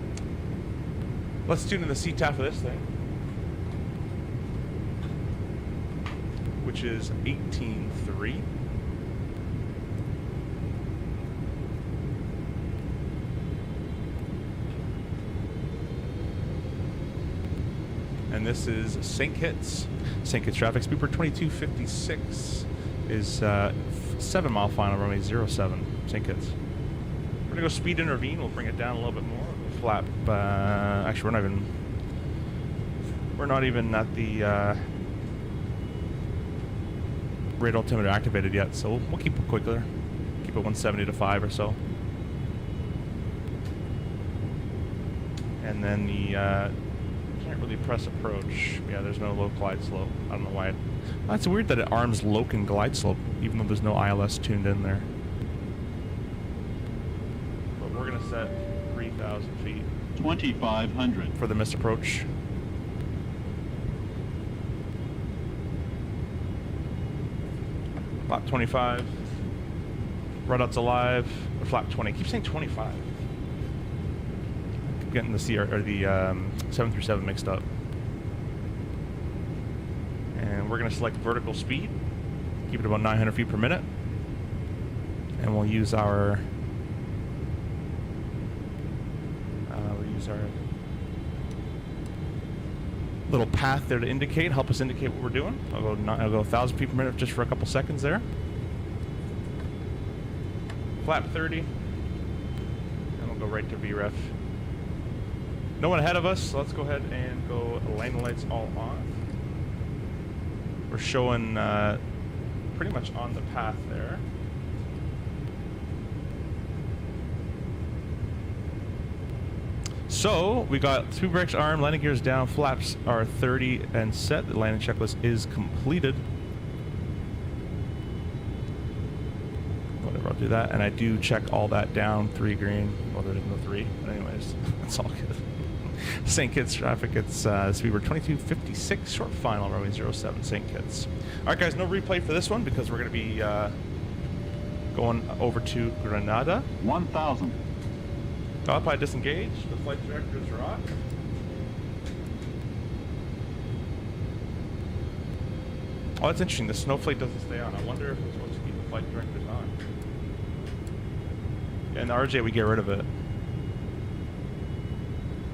Let's tune in the CTAF of this thing, which is 18.3. And this is St. Kitts. St. Kitts traffic speed per 2256 is 7 mile final runway 07. St. Kitts. We're gonna go speed intervene. We'll bring it down a little bit more. We'll flap. Actually, we're not even at the rate altimeter activated yet, so we'll keep it quicker. Keep it 170 to 5 or so. And then the can't really press approach. Yeah, there's no low glide slope. I don't know why. It's weird that it arms low and glide slope, even though there's no ILS tuned in there. But we're gonna set 3,000 feet. 2,500 for the missed approach. Flap 25. Redouts alive. Or flap 20. I keep saying 25. Keep getting the CR or the 737 mixed up. And we're going to select vertical speed. Keep it about 900 feet per minute. And we'll use our little path there to help us indicate what we're doing. I'll go 1,000 feet per minute just for a couple seconds there. Flap 30, and we'll go right to VREF. No one ahead of us, so let's go ahead and go landing lights all on. We're showing pretty much on the path there. So we got 2 brakes armed, landing gears down, flaps are 30 and set. The landing checklist is completed. Whatever, I'll do that. And I do check all that down, 3 green. Well, there's no 3, but anyways, that's all good. St. Kitts traffic, it's speed we're 2256, short final, runway 07, St. Kitts. All right, guys, no replay for this one because we're going to be going over to Grenada. 1,000. Autopilot disengaged. The flight directors are off. Oh, that's interesting. The snowflake doesn't stay on. I wonder if we're supposed to keep the flight directors on. Yeah, in the RJ, we get rid of it.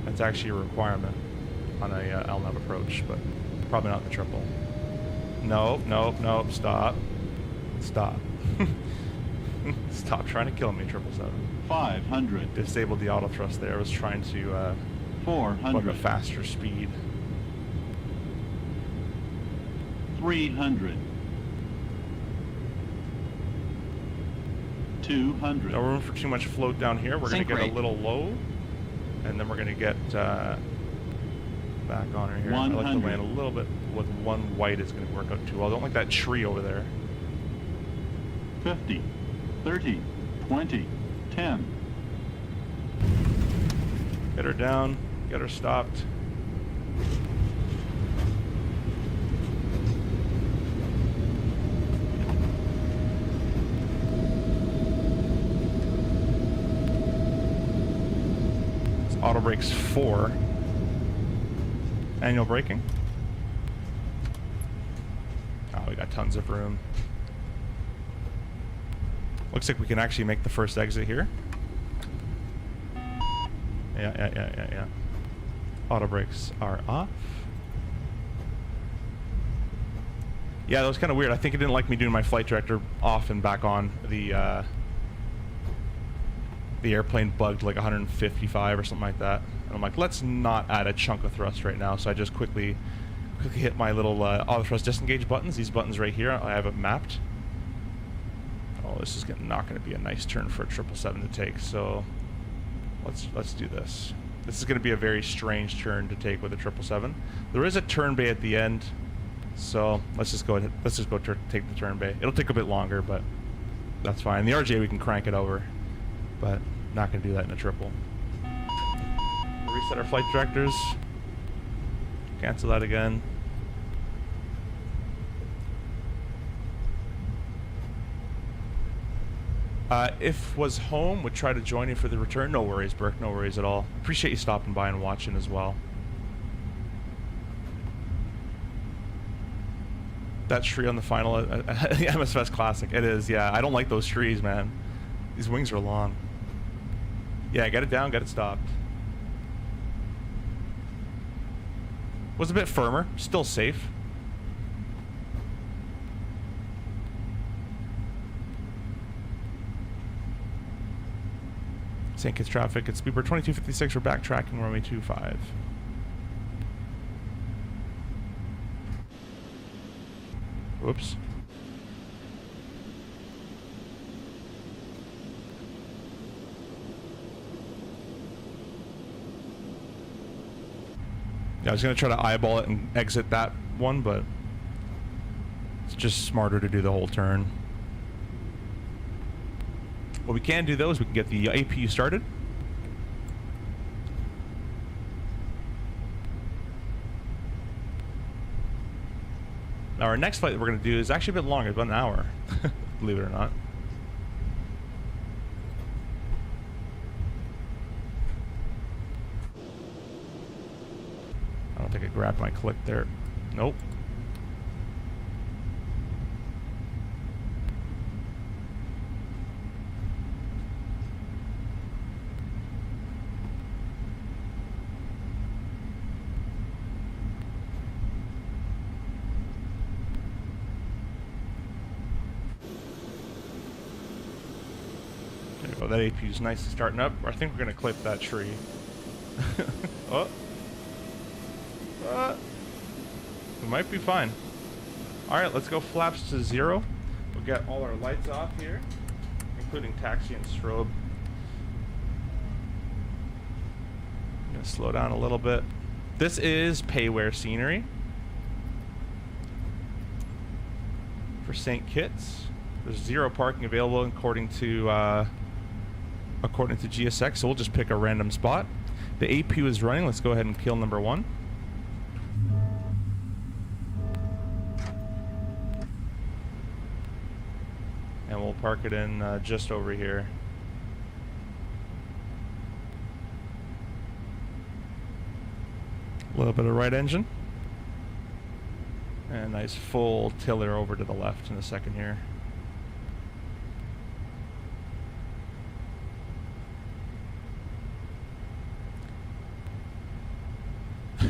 That's actually a requirement on a LNAV approach, but probably not the triple. No, no, no. Stop. Stop. Stop trying to kill me, 777. 500. Disabled the auto thrust there. I was trying to 400. Plug a faster speed. 300. 200. No room for too much float down here. We're going to get a little low, and then we're going to get back on her here. 100. I like to land a little bit with one white. Is going to work out too well. I don't like that tree over there. 50. 30. 20. 10. Get her down. Get her stopped. It's auto brakes 4. Manual braking. Oh, we got tons of room. Looks like we can actually make the first exit here. Yeah. Auto brakes are off. Yeah, that was kind of weird. I think it didn't like me doing my flight director off and back on. The airplane bugged like 155 or something like that. And I'm like, let's not add a chunk of thrust right now. So I just quickly hit my little auto thrust disengage buttons. These buttons right here, I have it mapped. Oh, this is not going to be a nice turn for a 777 to take. So let's do this. This is going to be a very strange turn to take with a 777. There is a turn bay at the end, so let's just go take the turn bay. It'll take a bit longer, but that's fine. The RJ we can crank it over, but not going to do that in a triple. Reset our flight directors. Cancel that again. If was home, would try to join you for the return. No worries, Burke. No worries at all. Appreciate you stopping by and watching as well. That tree on the final MSFS Classic. It is, yeah. I don't like those trees, man. These wings are long. Yeah, get it down, get it stopped. Was a bit firmer, still safe. St. Kitts traffic, it's Beeper 2256, we're backtracking runway 25. Whoops. Yeah, I was going to try to eyeball it and exit that one, but it's just smarter to do the whole turn. What we can do, though, is we can get the APU started. Now, our next flight that we're going to do is actually a bit longer, about an hour, believe it or not. I don't think I grabbed my click there. Nope. There we go. That APU is nicely starting up. I think we're going to clip that tree. Oh. We might be fine. Alright, let's go flaps to 0. We'll get all our lights off here, including taxi and strobe. I'm going to slow down a little bit. This is payware scenery for St. Kitts. There's 0 parking available according to GSX, so we'll just pick a random spot. The APU is running. Let's go ahead and kill number 1. And we'll park it in just over here. A little bit of right engine. And a nice full tiller over to the left in a second here.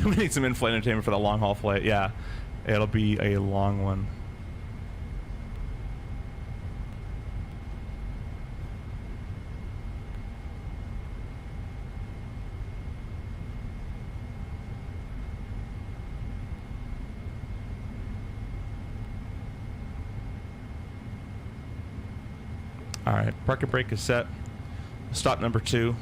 We need some in-flight entertainment for the long-haul flight. Yeah, it'll be a long one. Alright, parking brake is set. Stop number 2.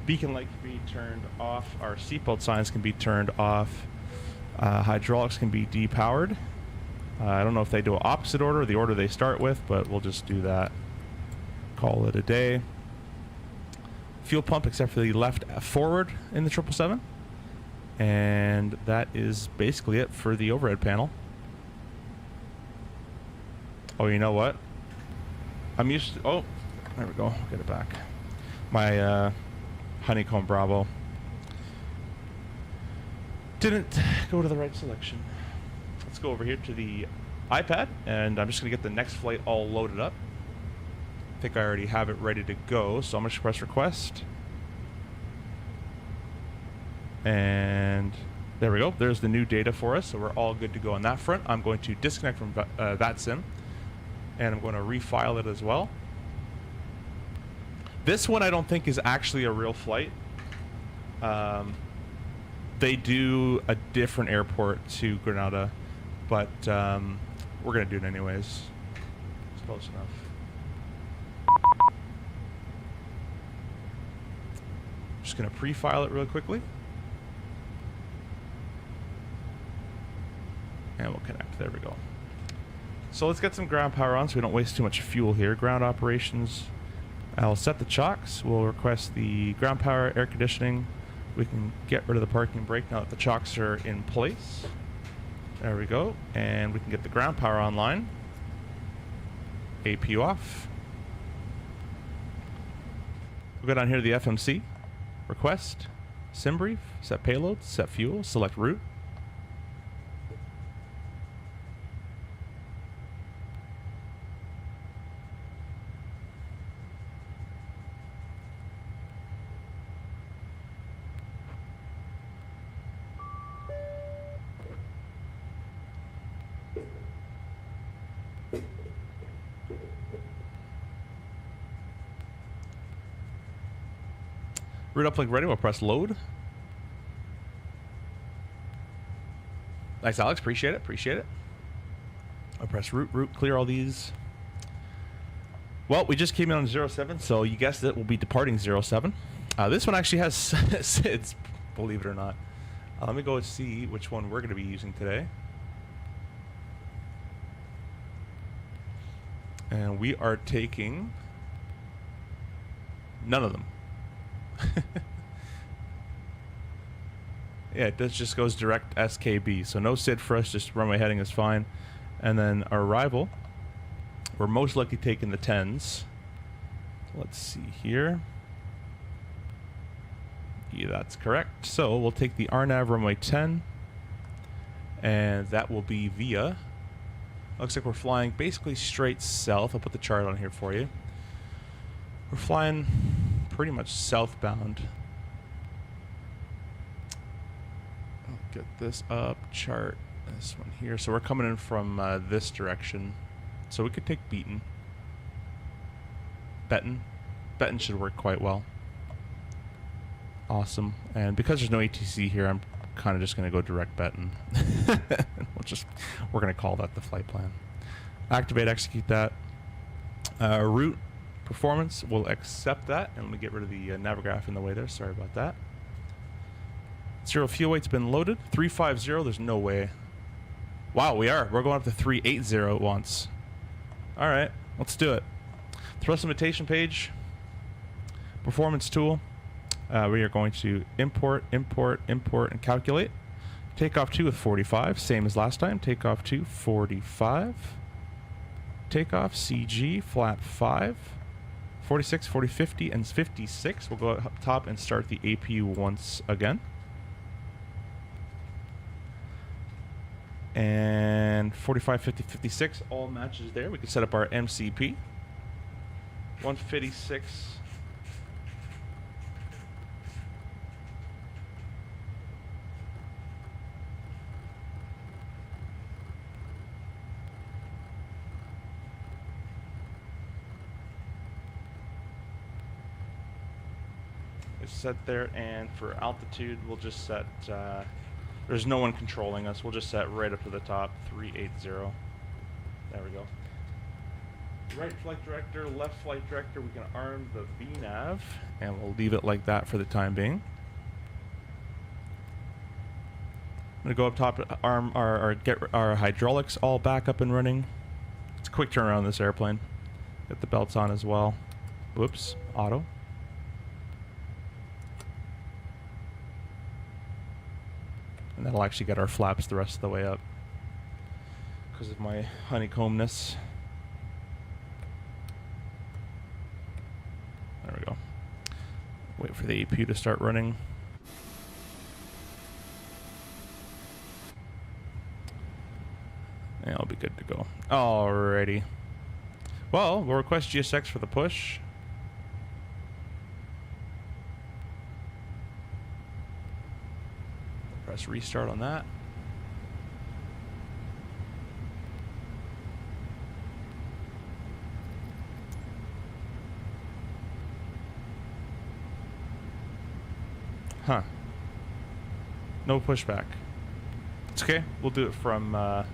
Beacon light can be turned off. Our seatbelt signs can be turned off. Hydraulics can be depowered. I don't know if they do an opposite order or the order they start with, but we'll just do that. Call it a day. Fuel pump except for the left forward in the 777. And that is basically it for the overhead panel. Oh, you know what? I'm used to... Oh, there we go. I'll get it back. My Honeycomb Bravo didn't go to the right selection. Let's go over here to the iPad, and I'm just going to get the next flight all loaded up. I think I already have it ready to go, so I'm going to press request. And there we go. There's the new data for us, so we're all good to go on that front. I'm going to disconnect from VATSIM, and I'm going to refile it as well. This one I don't think is actually a real flight. They do a different airport to Grenada, but we're going to do it anyways. It's close enough. Just going to pre-file it real quickly. And we'll connect. There we go. So let's get some ground power on so we don't waste too much fuel here. Ground operations. I'll set the chocks. We'll request the ground power, air conditioning. We can get rid of the parking brake now that the chocks are in place. There we go. And we can get the ground power online. APU off. We'll go down here to the FMC. Request. Sim brief. Set payload. Set fuel. Select route. Route uplink ready. We'll press load. Nice, Alex. Appreciate it. Appreciate it. I'll press route, clear all these. Well, we just came in on 07, so you guessed it. We'll be departing 07. This one actually has SIDS, believe it or not. Let me go and see which one we're going to be using today. And we are taking none of them. Yeah, it just goes direct SKB, so no SID for us, just runway heading is fine. And then our arrival, we're most likely taking the 10s. Let's see here. Yeah, that's correct. So we'll take the RNAV runway 10, and that will be via, looks like we're flying basically straight south. I'll put the chart on here for you. We're flying pretty much southbound. I'll get this up, chart this one here. So we're coming in from this direction. So we could take Beaton. Betten should work quite well. Awesome. And because there's no ATC here, I'm kind of just going to go direct Betten. We're going to call that the flight plan. Activate, execute that. Route performance, we'll accept that, and let me get rid of the Navigraph in the way there. Sorry about that. 0 fuel weight's been loaded. 350, there's no way. Wow, we're going up to 380 at once. All right, let's do it. Thrust limitation page, performance tool. We are going to import, and calculate. Takeoff 2 with 45, same as last time. Takeoff 2, 45. Takeoff, CG, flap 5. 46, 40, 50, and 56. We'll go up top and start the APU once again. And 45, 50, 56, all matches there. We can set up our MCP. 156. It's set there, and for altitude, we'll just set, there's no one controlling us. We'll just set right up to the top, 380. There we go. Right flight director, left flight director, we can arm the VNAV, and we'll leave it like that for the time being. I'm gonna go up top, arm get our hydraulics all back up and running. It's a quick turnaround on this airplane. Get the belts on as well. Whoops, auto. And that'll actually get our flaps the rest of the way up because of my honeycombness. There we go. Wait for the APU to start running. And I'll be good to go. Alrighty. Well, we'll request GSX for the push. Press restart on that. Huh. No pushback. It's okay. We'll do it from the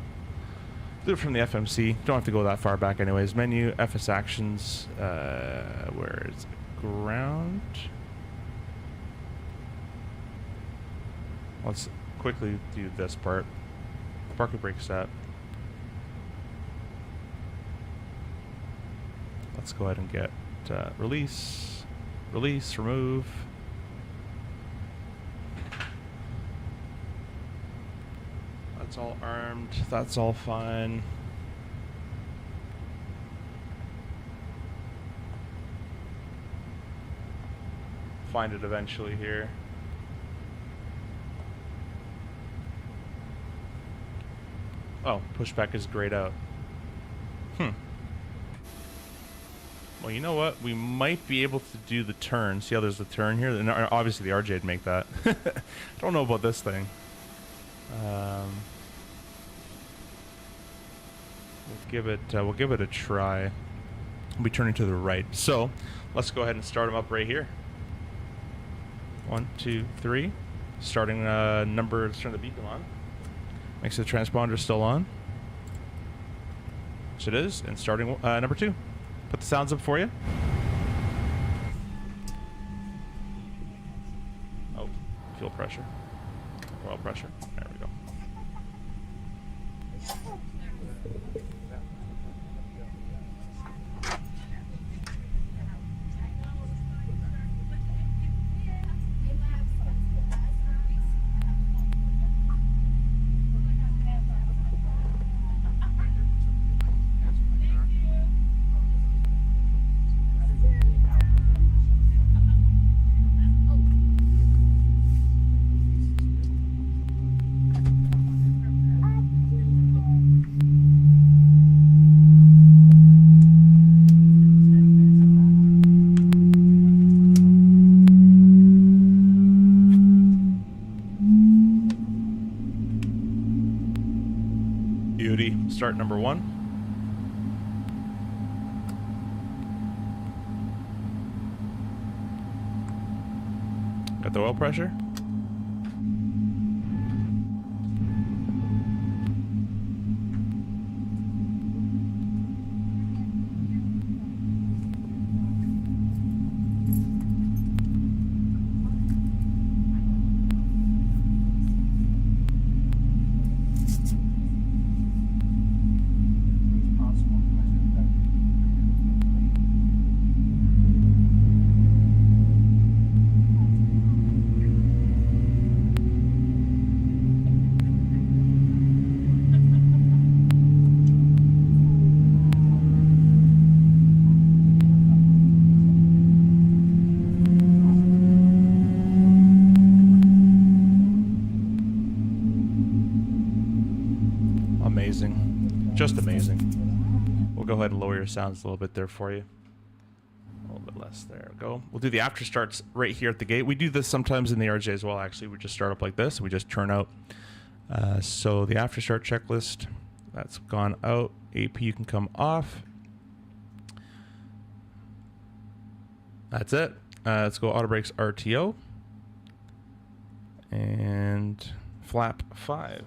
FMC. Don't have to go that far back anyways. Menu, FS actions, where is it? Ground. Let's quickly do this part. Parking brake set. Let's go ahead and get release, remove. That's all armed. That's all fine. find it eventually here. Oh, pushback is grayed out. Well, you know what? We might be able to do the turn. See how there's the turn here? And obviously the RJ would make that. Don't know about this thing. We'll give it a try. We'll be turning to the right. So let's go ahead and start them up right here. 1, 2, 3. Starting number. Let's turn the beacon on. Make sure the transponder is still on. Which it is. And starting number 2. Put the sounds up for you. Oh, fuel pressure. Oil pressure. There we go. Beauty. Start number 1. Got the oil pressure. Amazing. Just amazing. We'll go ahead and lower your sounds a little bit there for you. A little bit less. There we go. We'll do the after starts right here at the gate. We do this sometimes in the RJ as well, actually. We just start up like this. We just turn out. So the after start checklist, that's gone out. AP, you can come off. That's it. Let's go auto brakes RTO. And flap 5.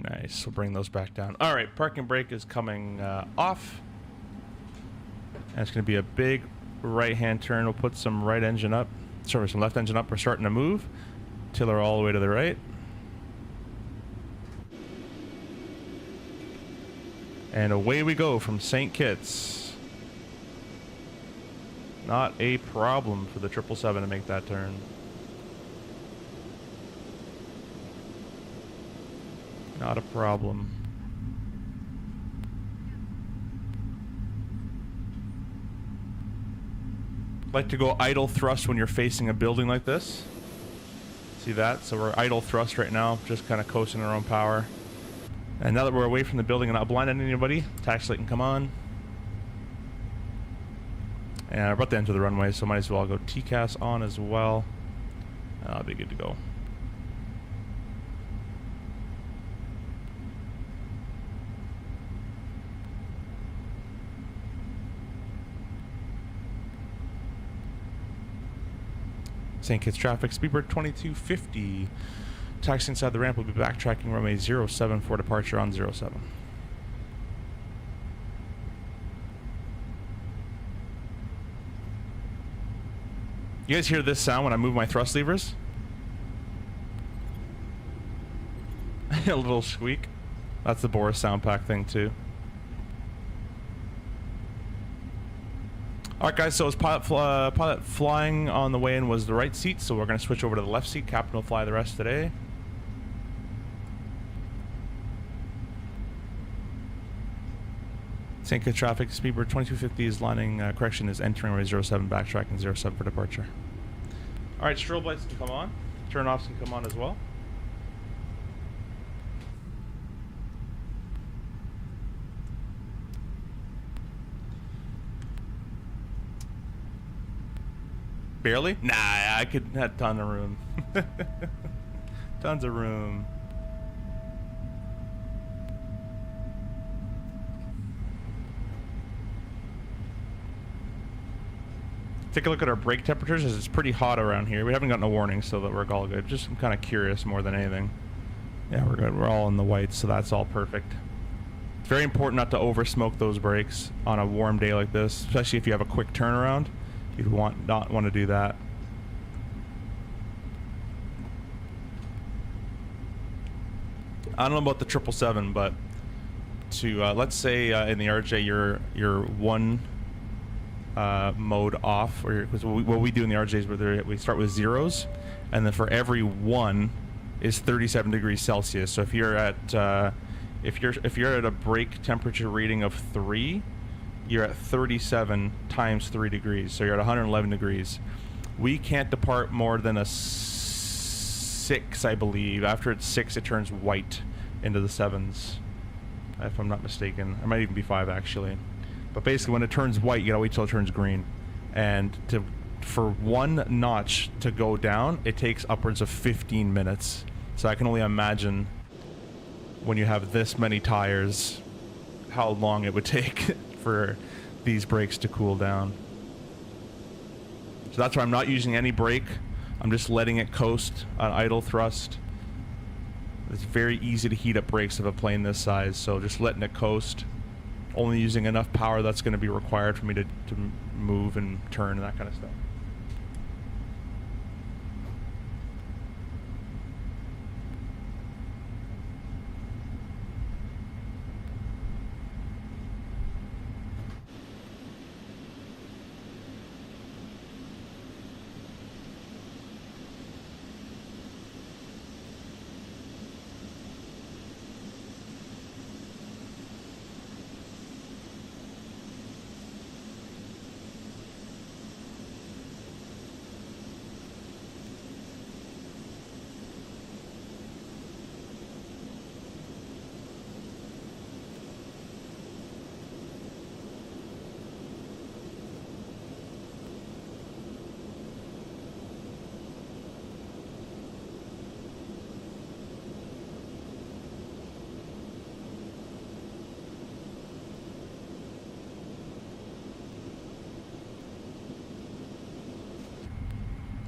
Nice. We'll bring those back down. All right, parking brake is coming off. And it's going to be a big right-hand turn. We'll put some right engine up. Sorry, some left engine up. We're starting to move. Tiller all the way to the right. And away we go from St. Kitts. Not a problem for the 777 to make that turn. Not a problem. Like to go idle thrust when you're facing a building like this. See that? So we're idle thrust right now, just kind of coasting our own power. And now that we're away from the building and not blinding anybody, taxi light can come on. And we're about to enter the runway, so might as well go TCAS on as well. I'll be good to go. St. Kitts traffic, speedbird 2250. Taxi inside the ramp will be backtracking runway 07 for departure on 07. You guys hear this sound when I move my thrust levers? A little squeak. That's the Boris sound pack thing too. Alright guys, so his pilot flying on the way in was the right seat, so we're going to switch over to the left seat. Captain will fly the rest today. Sync traffic, speedbird 2250 is lining, correction is entering runway 07, backtracking 07 for departure. Alright, strobe lights can come on. Turn offs can come on as well. Barely? Nah, I could have a ton of room. Tons of room. Take a look at our brake temperatures, as it's pretty hot around here. We haven't gotten a warning, so that we're all good. Just I'm kind of curious more than anything. Yeah, we're good. We're all in the white, so that's all perfect. It's very important not to over smoke those brakes on a warm day like this, especially if you have a quick turnaround. You'd not want to do that. I don't know about the 777, but to let's say in the RJ you're one mode off, or because what we do in the RJ is where we start with zeros, and then for every one is 37 degrees Celsius. So if you're at if you're at a brake temperature reading of 3, you're at 37 times 3 degrees, so you're at 111 degrees. We can't depart more than a 6, I believe. After it's 6, it turns white into the 7s, if I'm not mistaken. It might even be 5 actually. But basically, when it turns white, you gotta wait till it turns green. And for one notch to go down, it takes upwards of 15 minutes. So I can only imagine when you have this many tires, how long it would take for these brakes to cool down. So that's why I'm not using any brake. I'm just letting it coast on idle thrust. It's very easy to heat up brakes of a plane this size, so just letting it coast. Only using enough power that's going to be required for me to move and turn and that kind of stuff.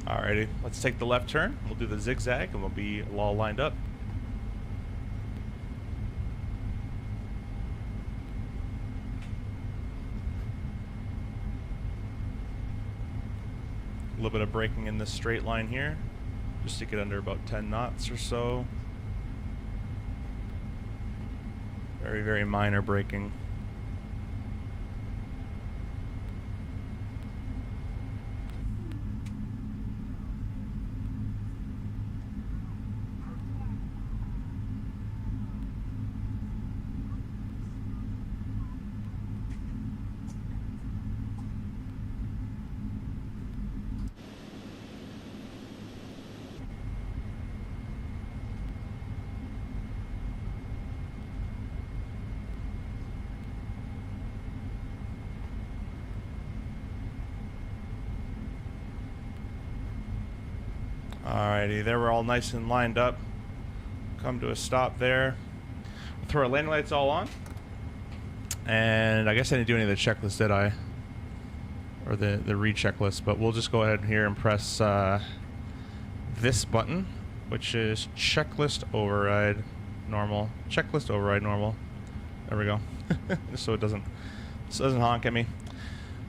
Alrighty, let's take the left turn. We'll do the zigzag and we'll be all lined up. A little bit of braking in this straight line here, just to get under about 10 knots or so. Very, very minor braking. Alrighty, there we're all nice and lined up. Come to a stop there. We'll throw our landing lights all on. And I guess I didn't do any of the checklists, did I? Or the read checklist, but we'll just go ahead here and press this button, which is checklist override normal. Checklist override normal. There we go. So it doesn't honk at me.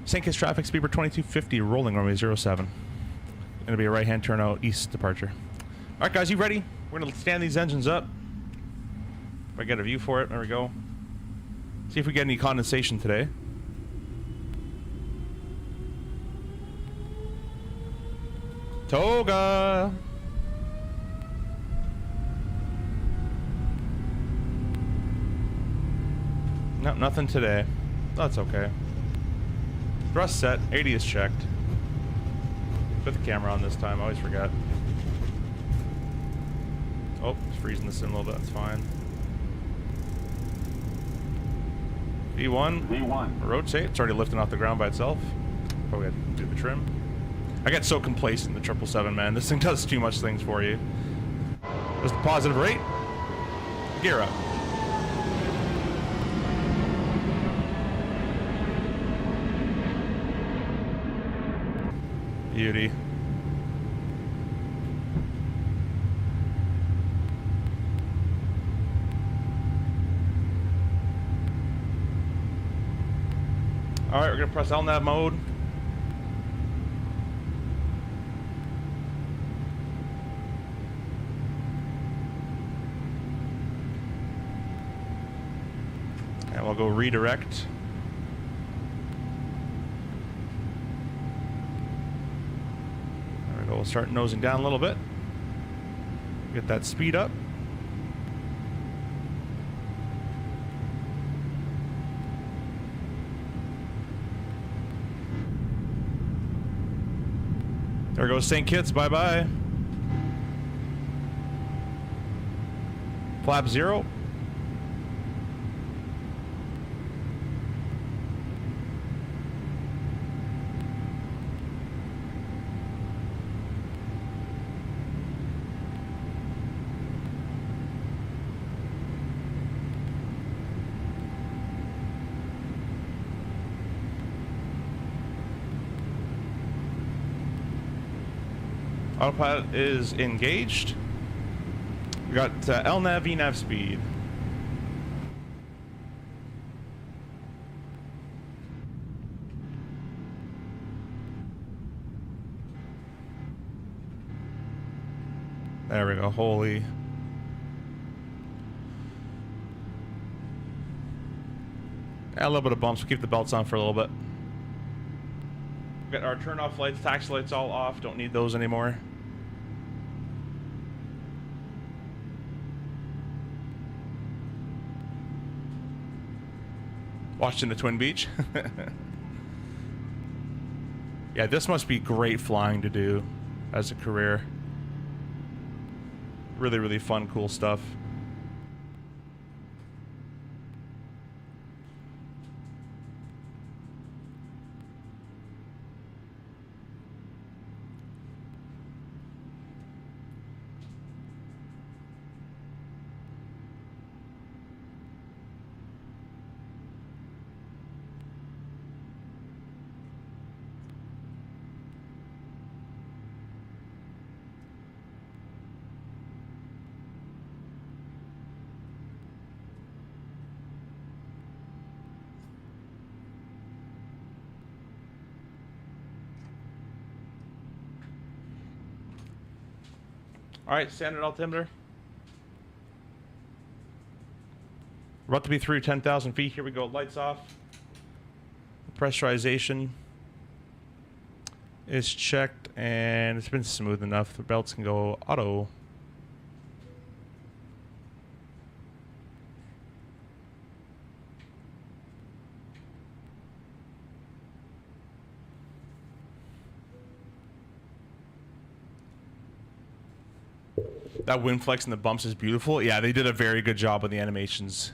St. Kitts traffic, speedbird 2250, rolling runway 07. Gonna be a right-hand turn out east departure. All right, guys, you ready? We're gonna stand these engines up. If I get a view for it, there we go. See if we get any condensation today. Toga! Nope, nothing today. That's okay. Thrust set, 80 is checked. Put the camera on this time, I always forget. Oh, it's freezing the sim a little bit, that's fine. V1. V1. Rotate, it's already lifting off the ground by itself. Probably have to do the trim. I get so complacent in the 777, man. This thing does too much things for you. Just a positive rate. Gear up. Beauty. Alright, we're gonna press LNAV mode. And we'll go redirect. There we go, we'll start nosing down a little bit. Get that speed up. There goes St. Kitts, bye-bye. Flap 0. Autopilot is engaged. We got LNAV, VNAV speed. There we go, holy. Add a little bit of bumps, we'll keep the belts on for a little bit. Got our turn off lights, taxi lights all off, don't need those anymore. Watching the Twin Beach. Yeah, this must be great flying to do as a career. Really, really fun, cool stuff. All right, standard altimeter. We're about to be through 10,000 feet. Here we go. Lights off. Pressurization is checked, and it's been smooth enough. The belts can go auto. That Wingflex and the bumps is beautiful. Yeah, they did a very good job with the animations.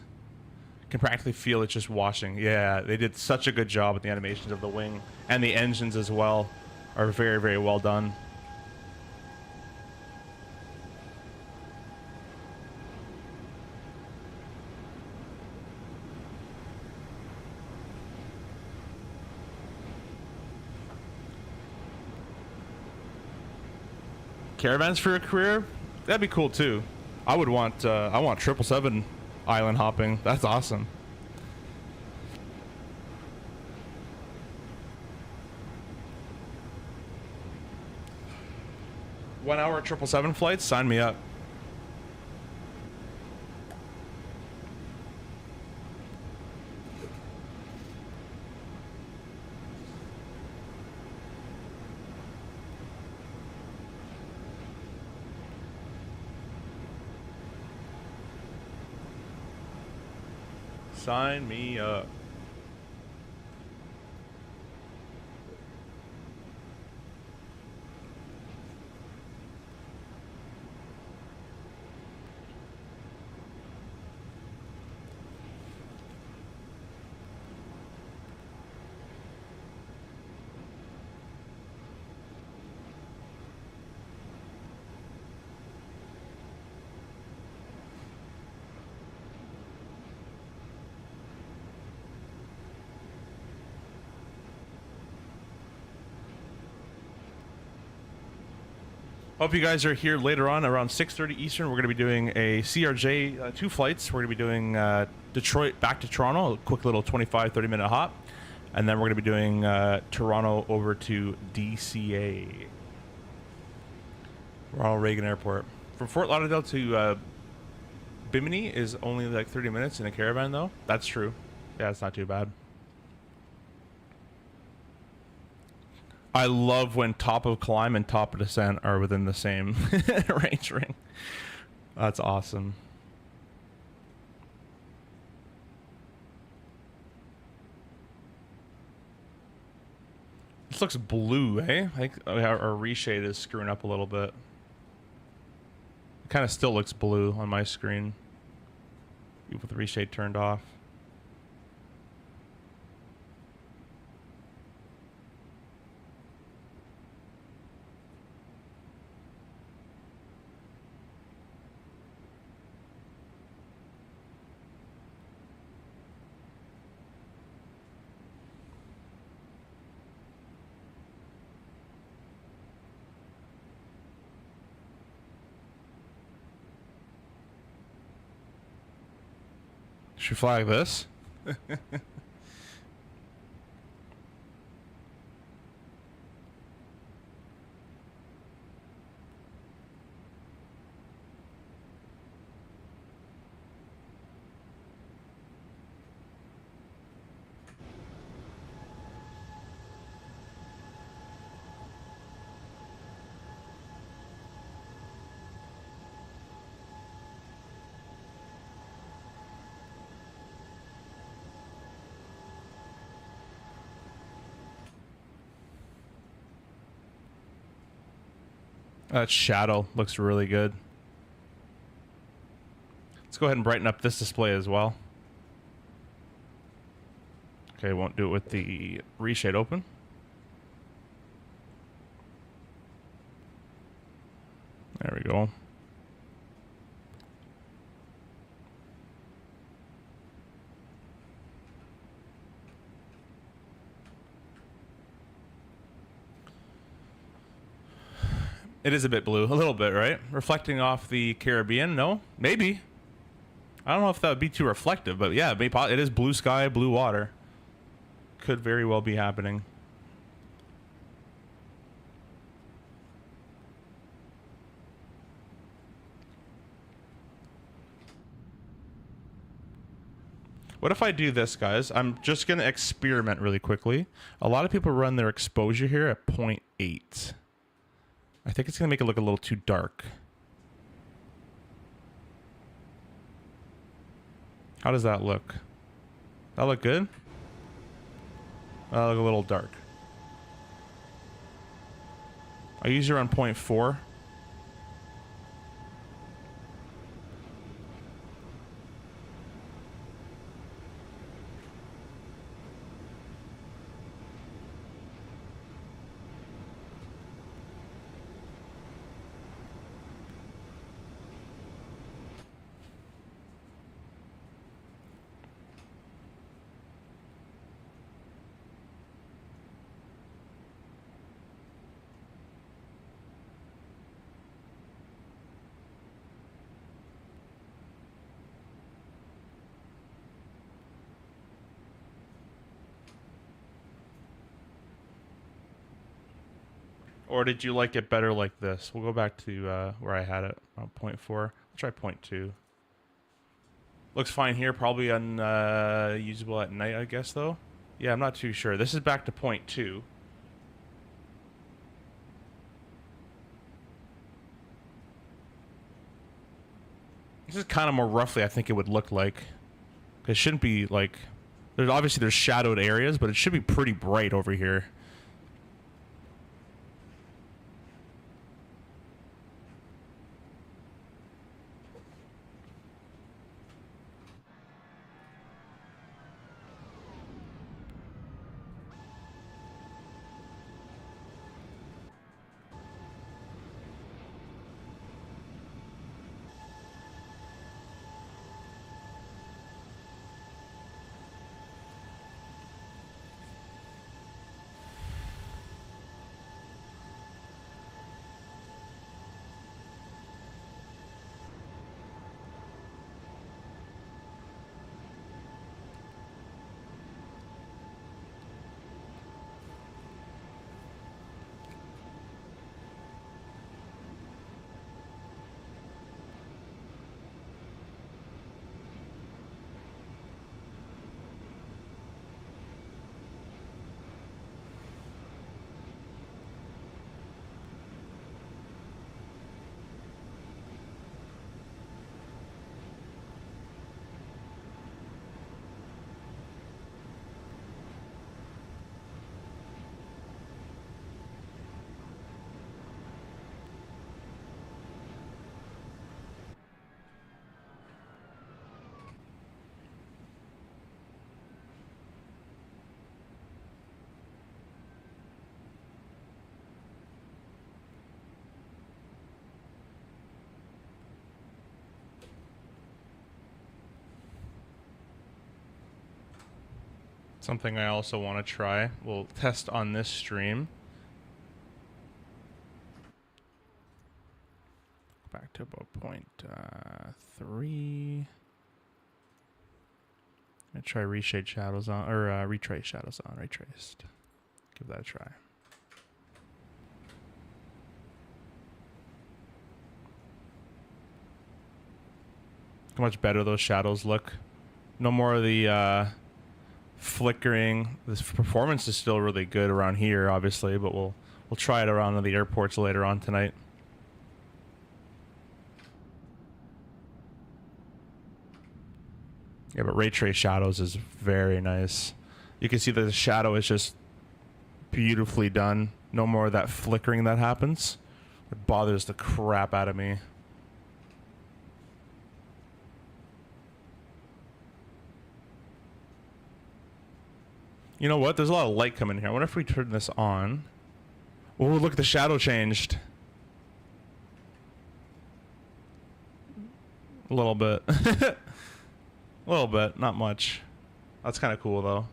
Can practically feel it just washing. Yeah, they did such a good job with the animations of the wing. And the engines as well are very, very well done. Caravans for a career? That'd be cool too. I would want, I want 777 island hopping. That's awesome. 1 hour 777 flights, sign me up. Sign me up. Hope you guys are here later on around 6:30 Eastern. We're going to be doing a CRJ 2 flights. We're going to be doing Detroit back to Toronto, a quick little 25-30 minute hop. And then we're going to be doing Toronto over to DCA. Ronald Reagan Airport. From Fort Lauderdale to Bimini is only like 30 minutes in a caravan though. That's true. Yeah, it's not too bad. I love when top of climb and top of descent are within the same range ring. That's awesome. This looks blue, eh? I think our reshade is screwing up a little bit. It kind of still looks blue on my screen, even with the reshade turned off. Should we flag this? That shadow looks really good. Let's go ahead and brighten up this display as well. Okay, won't do it with the reshade open. There we go. It is a bit blue, a little bit, right? Reflecting off the Caribbean? No? Maybe. I don't know if that would be too reflective, but yeah, it is blue sky, blue water. Could very well be happening. What if I do this, guys? I'm just going to experiment really quickly. A lot of people run their exposure here at 0.8. I think it's going to make it look a little too dark. How does that look? That look good? That look a little dark. I usually run 0.4. Or did you like it better like this? We'll go back to where I had it, 0.4. I'll try 0.2. Looks fine here, probably unusable at night, I guess, though. Yeah, I'm not too sure. This is back to 0.2. This is kind of more roughly I think it would look like. It shouldn't be like... There's shadowed areas, but it should be pretty bright over here. Something I also want to try. We'll test on this stream. Back to about 0.3. I'm gonna try reshade shadows on, or retrace shadows on, retraced. Give that a try. How much better those shadows look. No more of the flickering. This performance is still really good around here, obviously, but we'll try it around the airports later on tonight. Yeah, but ray trace shadows is very nice. You can see that the shadow is just beautifully done. No more of that flickering that happens. It bothers the crap out of me. You know what? There's a lot of light coming here. I wonder if we turn this on. Oh, look, the shadow changed. A little bit. A little bit, not much. That's kind of cool, though.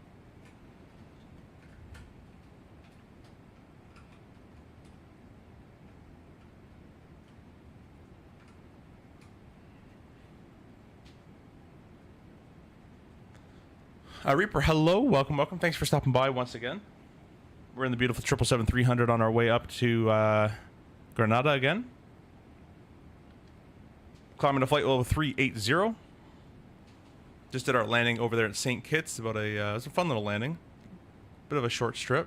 Reaper, hello, welcome. Thanks for stopping by once again. We're in the beautiful 777-300 on our way up to Grenada again. Climbing to flight level 380. Just did our landing over there at St. Kitts. About it was a fun little landing. Bit of a short strip.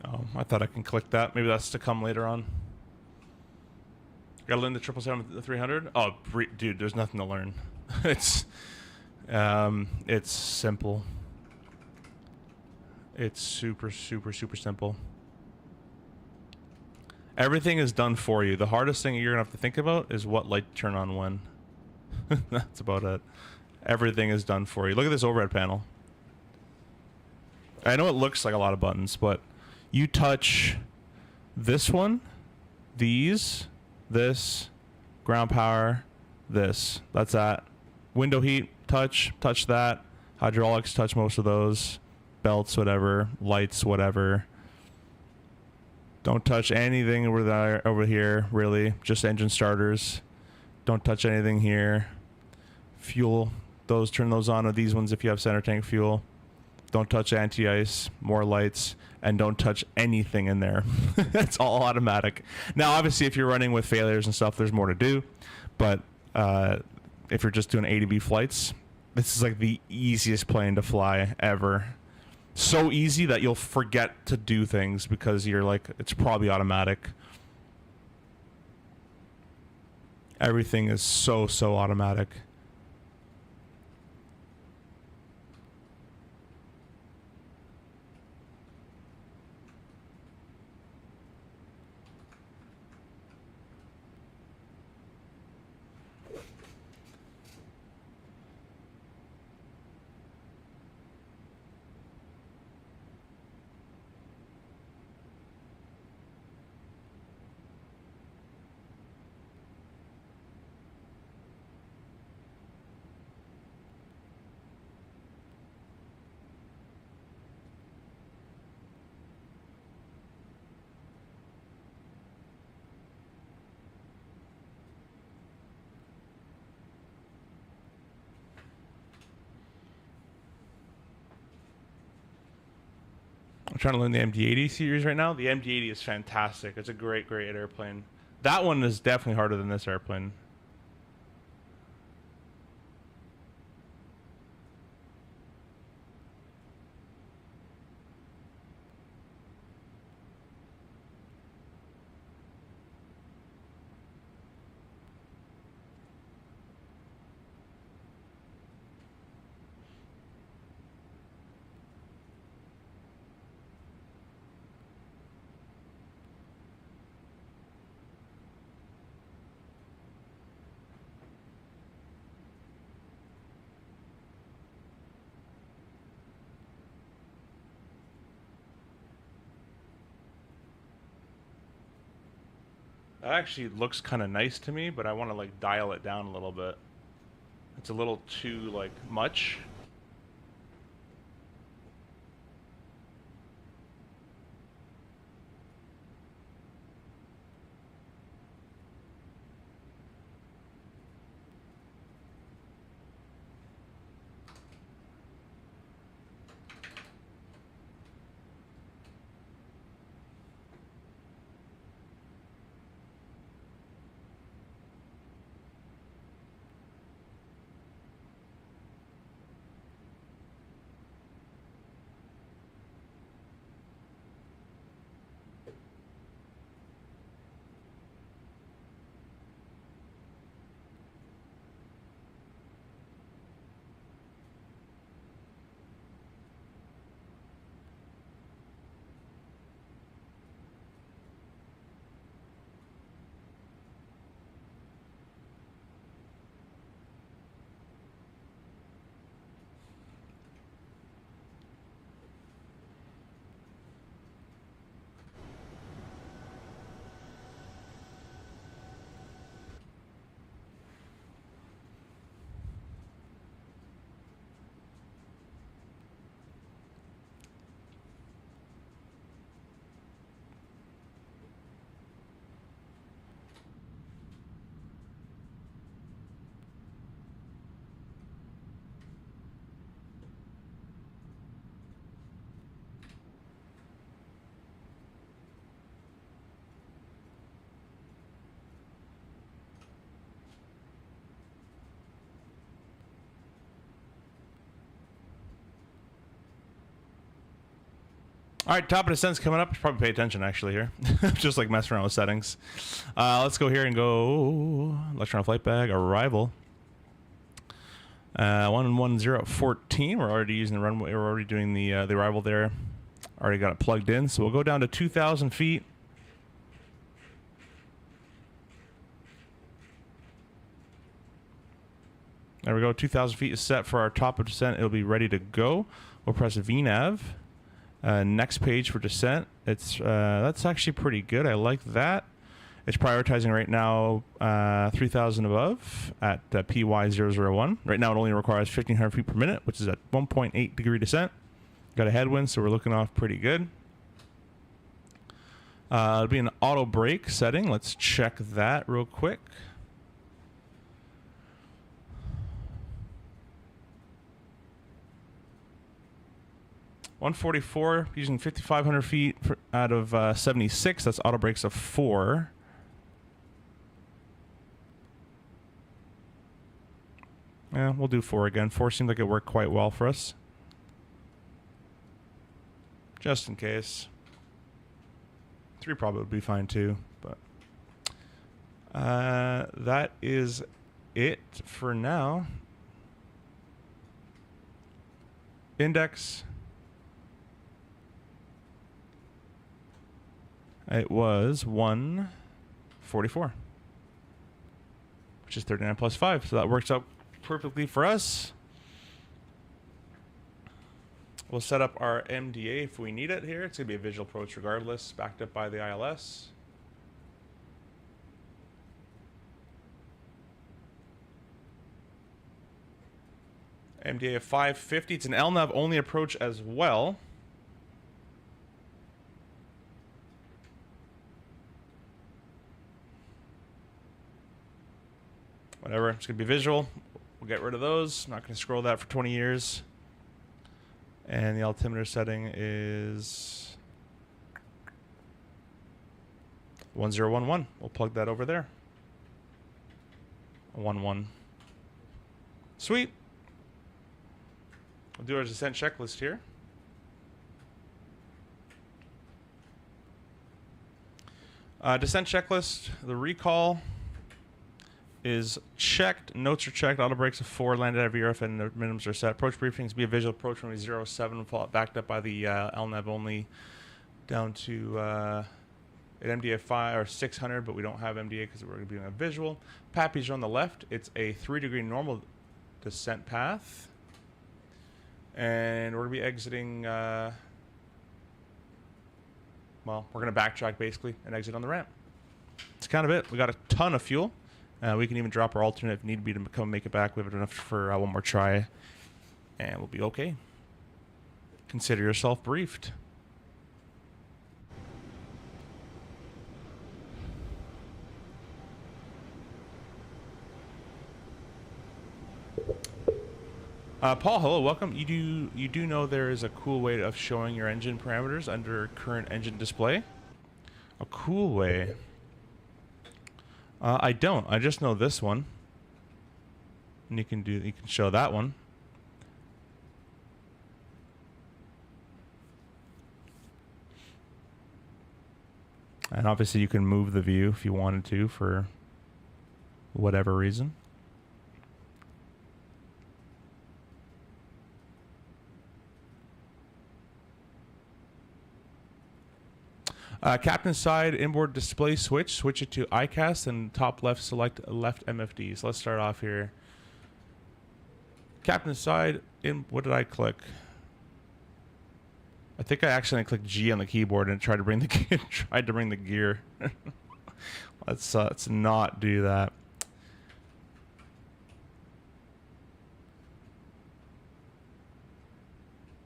Oh, I thought I can click that. Maybe that's to come later on. Gotta learn the 777-300? Oh, dude, there's nothing to learn. It's It's simple. It's super simple. Everything is done for you. The hardest thing you're gonna have to think about is what light to turn on when. That's about it. Everything is done for you. Look at this overhead panel. I know it looks like a lot of buttons, but you touch this one, these, this, ground power, this. That's that. Window heat, touch that. Hydraulics, touch most of those. Belts, whatever. Lights, whatever. Don't touch anything over there, over here, really. Just engine starters. Don't touch anything here. Fuel, those, turn those on with these ones if you have center tank fuel. Don't touch anti-ice, more lights, and don't touch anything in there. It's all automatic. Now, obviously, if you're running with failures and stuff, there's more to do. But if you're just doing A to B flights, this is like the easiest plane to fly ever. So easy that you'll forget to do things because you're like, it's probably automatic. Everything is so automatic. I'm trying to learn the MD-80 series right now. The MD-80 is fantastic. It's a great airplane. That one is definitely harder than this airplane. That actually looks kind of nice to me, but I want to like dial it down a little bit. It's a little too like much. All right, top of descent's coming up. Probably pay attention actually here. Just like messing around with settings. Let's go here and go Electron flight bag arrival. 110 at 14. We're already using the runway. We're already doing the arrival there. Already got it plugged in. So we'll go down to 2,000 feet. There we go. 2,000 feet is set for our top of descent. It'll be ready to go. We'll press VNAV. Next page for descent. It's that's actually pretty good. I like that. It's prioritizing right now 3,000 above at PY001. Right now it only requires 1,500 feet per minute, which is at 1.8 degree descent. Got a headwind, so we're looking off pretty good. It'll be an auto brake setting. Let's check that real quick. .144 using 5,500 feet out of 76. That's auto brakes of 4. Yeah, we'll do 4 again. 4 seemed like it worked quite well for us. Just in case. 3 probably would be fine too, but that is it for now. Index. It was 144, which is 39 plus 5. So that works out perfectly for us. We'll set up our MDA if we need it here. It's going to be a visual approach regardless, backed up by the ILS. MDA of 550. It's an LNAV only approach as well. Whatever, it's going to be visual. We'll get rid of those. I'm not going to scroll that for 20 years. And the altimeter setting is 1011. We'll plug that over there. 11. Sweet. We'll do our descent checklist here. Descent checklist, the recall is checked, notes are checked, auto brakes of 4, landed at VRF, and the minimums are set. Approach briefings be a visual approach when we 07, backed up by the LNAV only down to an MDA 5 or 600, but we don't have MDA because we're going to be doing a visual. PAPI's on the left. It's a 3-degree normal descent path, and we're going to be exiting. Well, we're going to backtrack basically and exit on the ramp. That's kind of it. We got a ton of fuel. We can even drop our alternate if need be to come make it back. We have enough for one more try, and we'll be okay. Consider yourself briefed. Paul, hello, welcome. You do know there is a cool way of showing your engine parameters under current engine display? A cool way. I don't. I just know this one. And you can show that one. And obviously you can move the view if you wanted to for whatever reason. Captain side inboard display switch it to ICAST, and top left select left MFD. So let's start off here. Captain side, what did I click? I think I accidentally clicked G on the keyboard and tried to bring the gear. Let's not do that.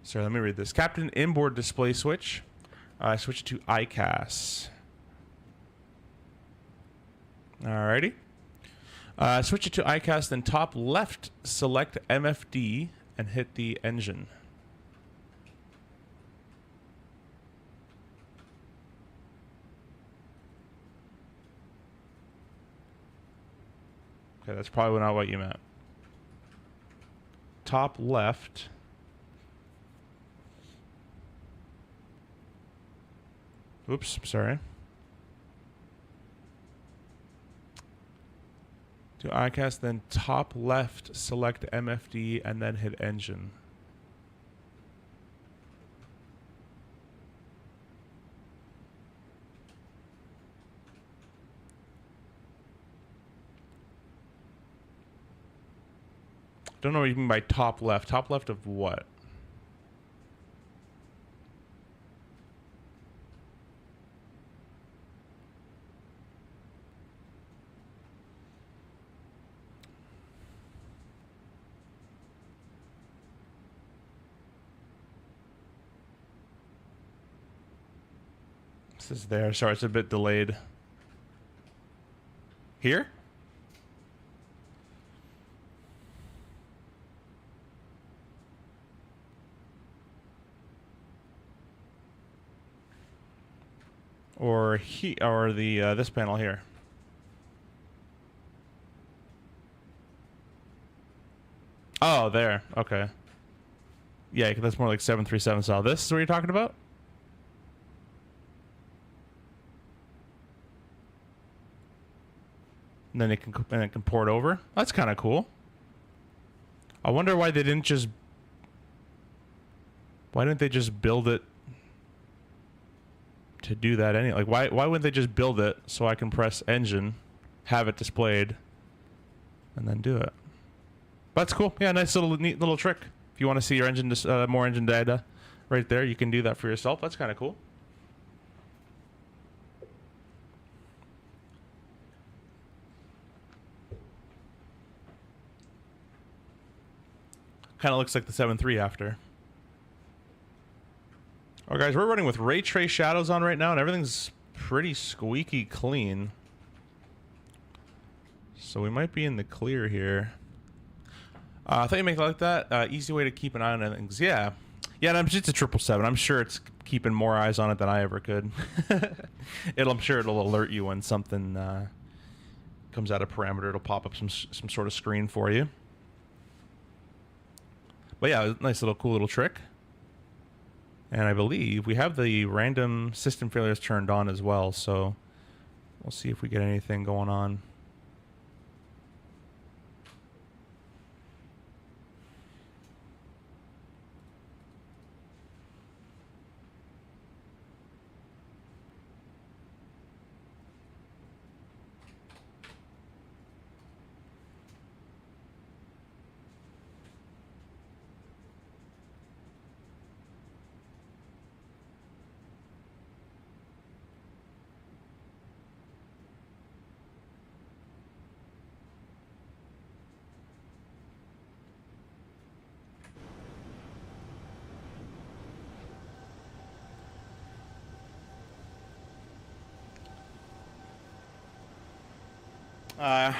Sorry, let me read this. Captain inboard display switch. Switch it to ICAS. Alrighty. Switch it to ICAS, then top left, select MFD, and hit the engine. Okay, that's probably not what you meant. Top left. Oops, sorry. Do ICAST, then top left, select MFD, and then hit engine. Don't know what you mean by top left. Top left of what? This is there. Sorry, it's a bit delayed. Here? Or the this panel here. Oh, there. Okay. Yeah, that's more like 737 style. This is what you're talking about? And then it can port over. That's kind of cool. I wonder why they didn't just. Why didn't they just build it to do that anyway? Like, why wouldn't they just build it so I can press engine, have it displayed, and then do it? But that's cool. Yeah, nice little neat little trick. If you want to see your engine more engine data right there, you can do that for yourself. That's kind of cool. Kind of looks like the 7.3 after. Oh, guys, we're running with ray trace shadows on right now, and everything's pretty squeaky clean. So we might be in the clear here. I thought you make it like that. Easy way to keep an eye on things. Yeah. Yeah, and it's a 777. I'm sure it's keeping more eyes on it than I ever could. I'm sure it'll alert you when something comes out of parameter. It'll pop up some sort of screen for you. But yeah, nice little cool little trick. And I believe we have the random system failures turned on as well, so we'll see if we get anything going on.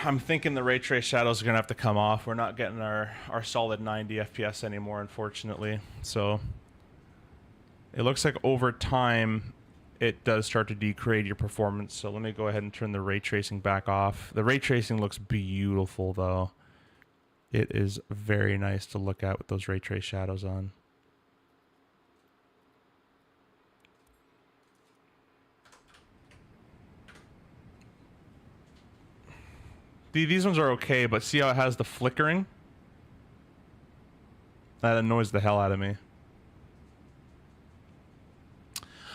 I'm thinking the ray trace shadows are going to have to come off. We're not getting our solid 90 FPS anymore, unfortunately. So it looks like over time it does start to degrade your performance. So let me go ahead and turn the ray tracing back off. The ray tracing looks beautiful, though. It is very nice to look at with those ray trace shadows on. These ones are okay, but see how it has the flickering? That annoys the hell out of me.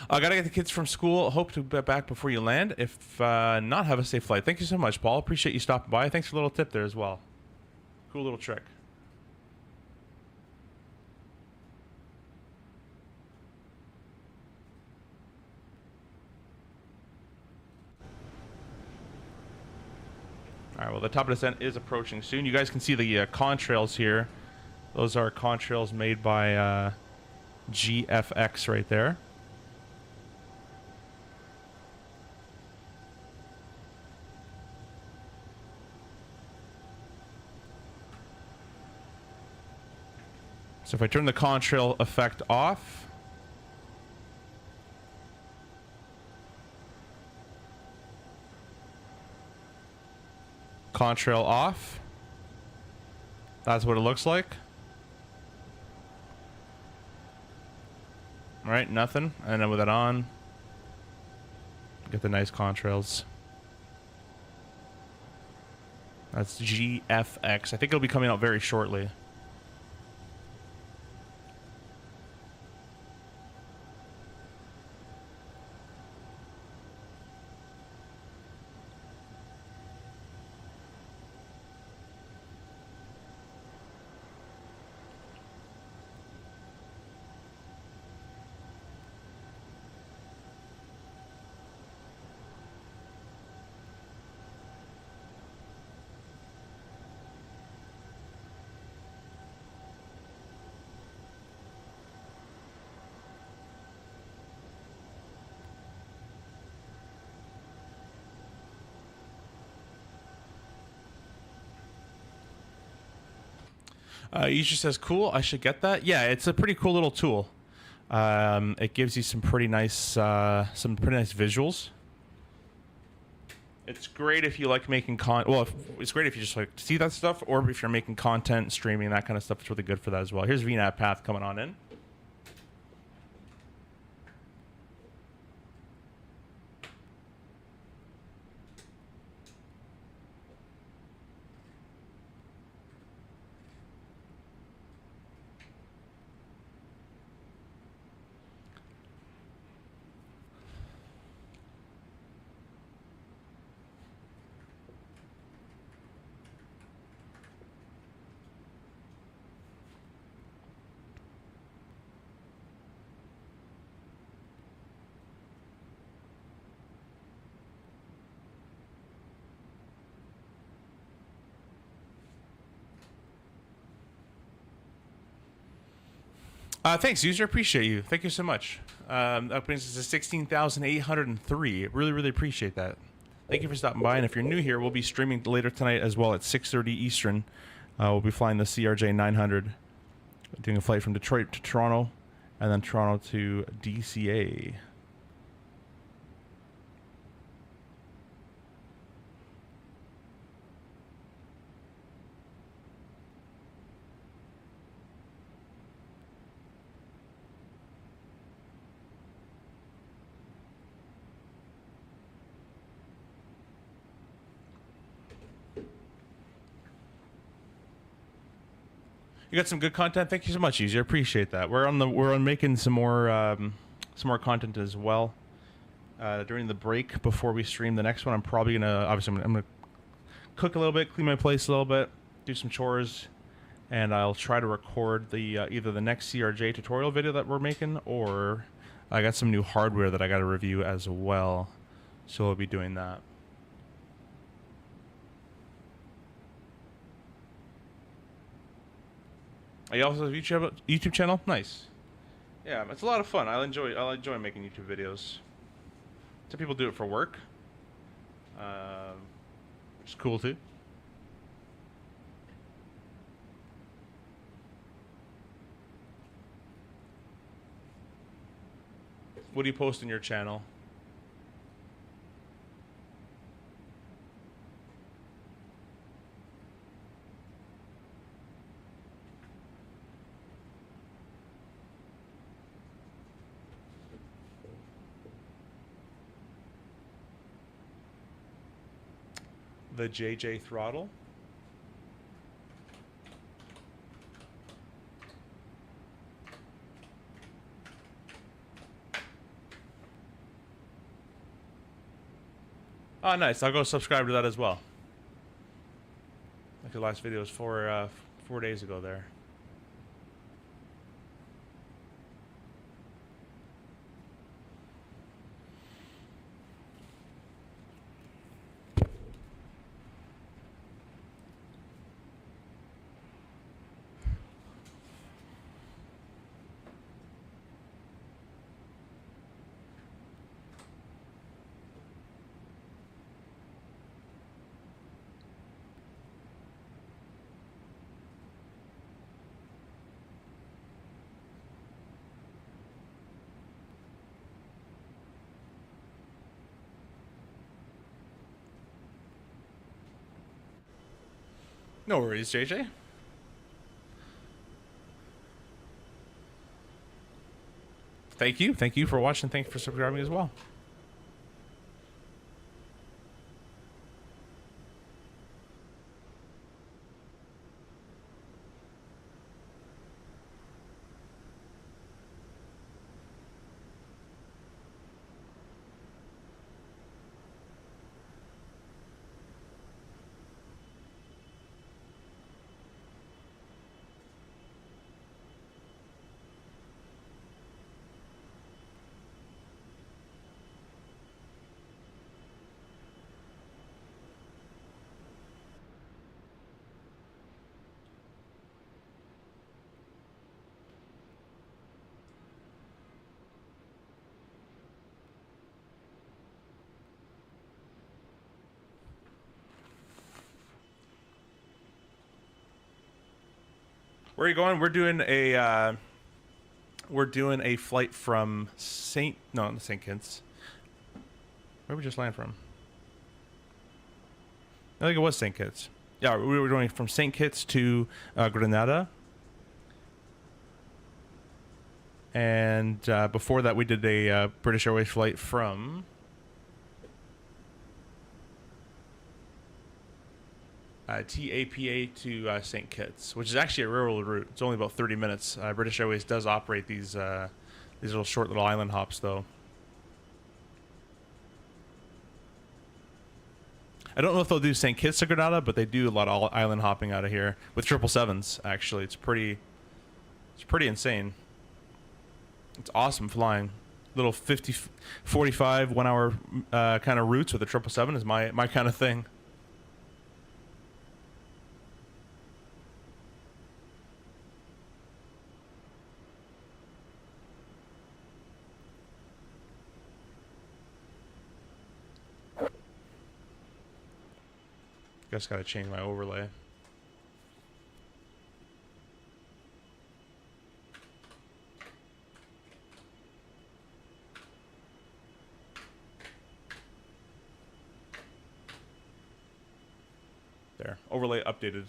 I gotta get the kids from school. Hope to be back before you land. If not, have a safe flight. Thank you so much, Paul. Appreciate you stopping by. Thanks for the little tip there as well. Cool little trick. Alright, well, the top of descent is approaching soon. You guys can see the contrails here. Those are contrails made by GFX right there. So if I turn the contrail effect off, contrail off, that's what it looks like. All right, nothing. And then with it on, get the nice contrails. That's GFX. I think it'll be coming out very shortly. User says, cool, I should get that. Yeah, it's a pretty cool little tool. It gives you some pretty nice visuals. It's great if you like making it's great if you just like to see that stuff, or if you're making content, streaming, that kind of stuff. It's really good for that as well. Here's VNAV path coming on in. Thanks, user. Appreciate you. Thank you so much. That brings us to 16,803. Really, really appreciate that. Thank you for stopping by. And if you're new here, we'll be streaming later tonight as well at 6:30 Eastern. We'll be flying the CRJ 900, doing a flight from Detroit to Toronto, and then Toronto to DCA. You got some good content. Thank you so much, user. Appreciate that. We're on making some more content as well. During the break before we stream the next one, I'm probably gonna I'm gonna cook a little bit, clean my place a little bit, do some chores, and I'll try to record the either the next CRJ tutorial video that we're making, or I got some new hardware that I got to review as well, so we'll be doing that. You also have a YouTube channel? Nice. Yeah, it's a lot of fun. I'll enjoy making YouTube videos. Some people do it for work. Which is cool too. What do you post in your channel? The JJ throttle. Oh, nice. I'll go subscribe to that as well. Like the last video was 4 days ago there. No worries, JJ. Thank you. Thank you for watching. Thank you for subscribing as well. Where are you going? We're doing a flight from St. Kitts. Where did we just land from? I think it was St. Kitts. Yeah, we were going from St. Kitts to Grenada. And before that, we did a British Airways flight from TAPA to St. Kitts, which is actually a railroad route. It's only about 30 minutes. British Airways does operate these little short little island hops, though. I don't know if they'll do St. Kitts to Grenada, but they do a lot of island hopping out of here with 777s. Actually, it's pretty insane. It's awesome flying. Little 50, 45, 1 hour kind of routes with a 777 is my kind of thing. Just gotta change my overlay. There, overlay updated.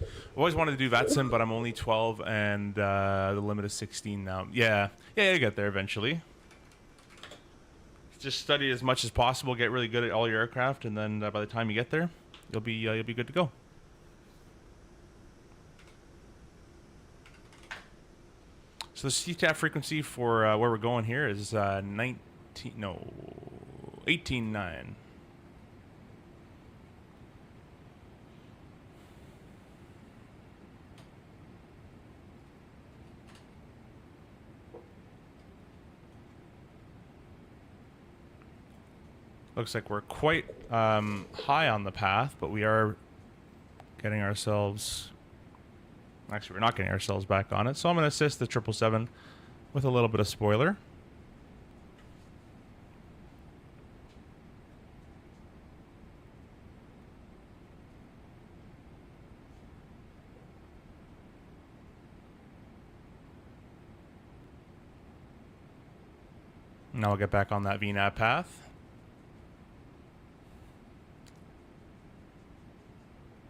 I've always wanted to do VATSIM, but I'm only 12 and the limit is 16 now. Yeah, you'll get there eventually. Just study as much as possible, get really good at all your aircraft, and then by the time you get there, you'll be good to go. So the CTAF frequency for where we're going here is 18.9. Looks like we're quite high on the path, but we are getting ourselves... Actually, we're not getting ourselves back on it. So I'm going to assist the 777 with a little bit of spoiler. Now I'll get back on that VNAV path.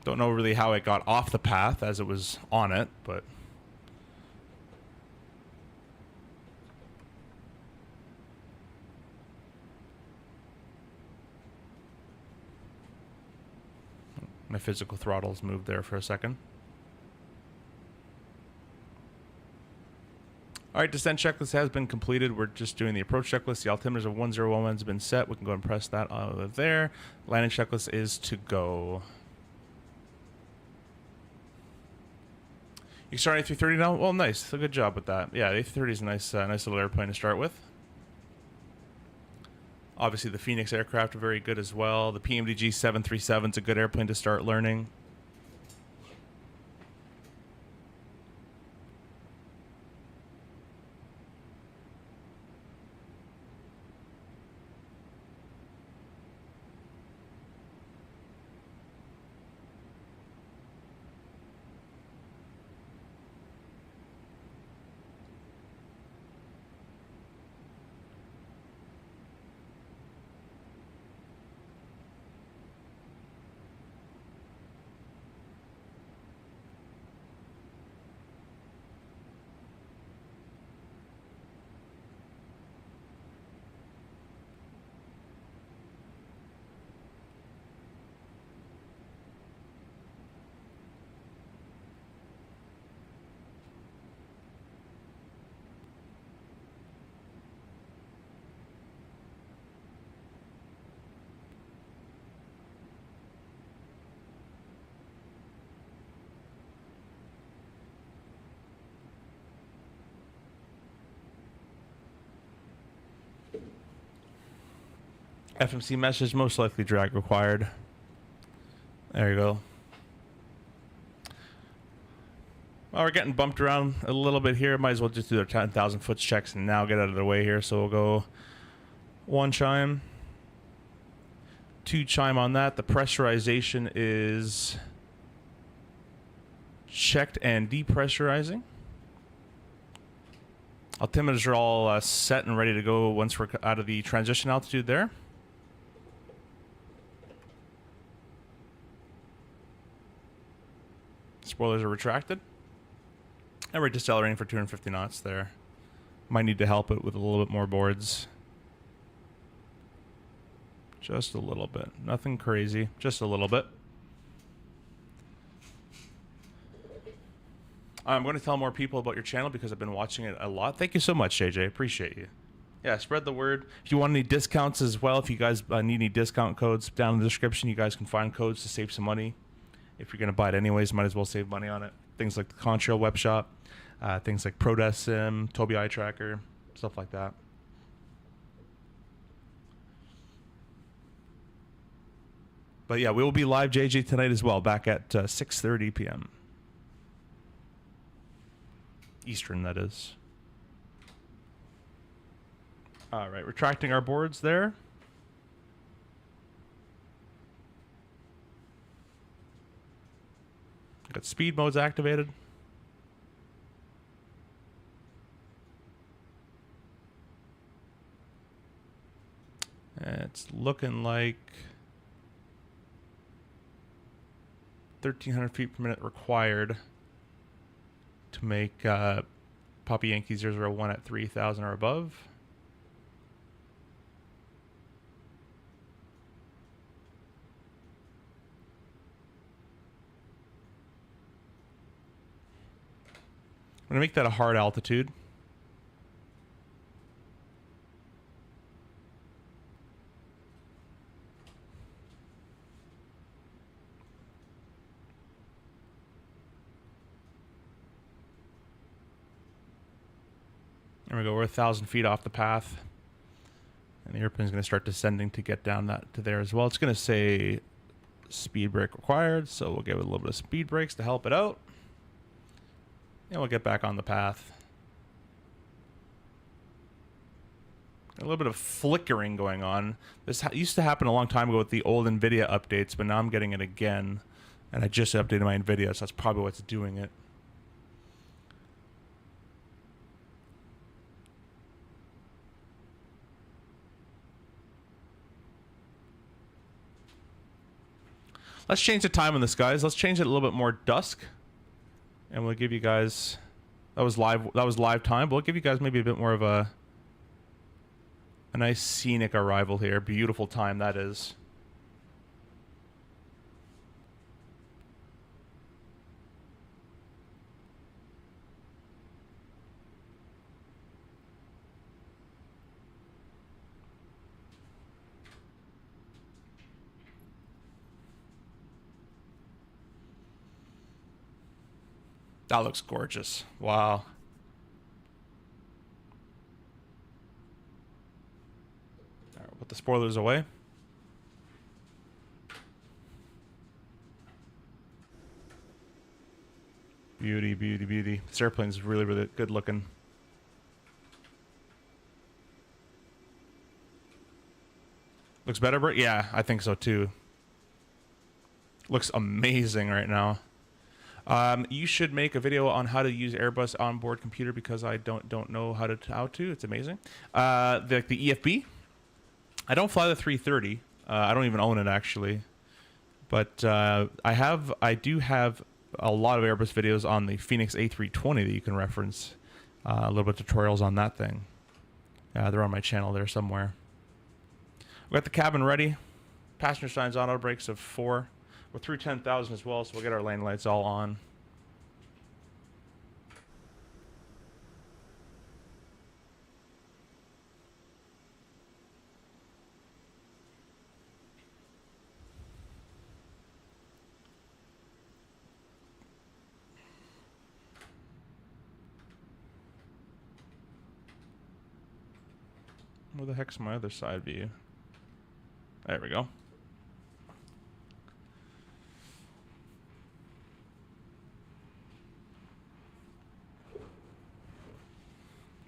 Don't know really how it got off the path as it was on it, but... My physical throttle's moved there for a second. Alright, descent checklist has been completed. We're just doing the approach checklist. The altimeters of 101 has been set. We can go and press that over there. Landing checklist is to go. You start A330 now? Well, nice. So good job with that. Yeah, the A330 is a nice little airplane to start with. Obviously, the Phoenix aircraft are very good as well. The PMDG 737 is a good airplane to start learning. FMC message, most likely drag required. There you go. Well, we're getting bumped around a little bit here. Might as well just do their 10,000 foot checks and now get out of the way here. So we'll go one chime. 2 chime on that. The pressurization is checked and depressurizing. Altimeters are all set and ready to go once we're out of the transition altitude there. Spoilers are retracted. And we're decelerating for 250 knots there. Might need to help it with a little bit more boards. Just a little bit. Nothing crazy. Just a little bit. I'm going to tell more people about your channel because I've been watching it a lot. Thank you so much, JJ. Appreciate you. Yeah, spread the word. If you want any discounts as well, if you guys need any discount codes, down in the description, you guys can find codes to save some money. If you're going to buy it anyways, might as well save money on it. Things like the Contrail web shop, things like ProDesk Sim, Tobii Eye Tracker, stuff like that. But yeah, we will be live, JJ, tonight as well, back at 6:30 p.m. Eastern, that is. All right, retracting our boards there. Got speed modes activated. It's looking like 1,300 feet per minute required to make Papa Yankee 001 at 3,000 or above. I'm going to make that a hard altitude. There we go. We're 1,000 feet off the path. And the airplane's going to start descending to get down that to there as well. It's going to say speed brake required, so we'll give it a little bit of speed brakes to help it out. And we'll get back on the path. A little bit of flickering going on. This used to happen a long time ago with the old NVIDIA updates, but now I'm getting it again. And I just updated my NVIDIA, so that's probably what's doing it. Let's change the time on this, guys. Let's change it a little bit more dusk. And we'll give you guys... That was live time, but we'll give you guys maybe a bit more of a nice scenic arrival here. Beautiful time that is. That looks gorgeous. Wow. All right, we'll put the spoilers away. Beauty, beauty, beauty. This airplane's really, really good looking. Looks better, Bert? Yeah, I think so too. Looks amazing right now. You should make a video on how to use Airbus onboard computer because I don't know how to. It's amazing. The EFB. I don't fly the 330. I don't even own it actually, but I do have a lot of Airbus videos on the Phoenix A320 that you can reference. A little bit of tutorials on that thing. They're on my channel there somewhere. We got the cabin ready. Passenger signs auto brakes of 4. We're through 10,000 as well, so we'll get our lane lights all on. Where the heck's my other side view? There we go.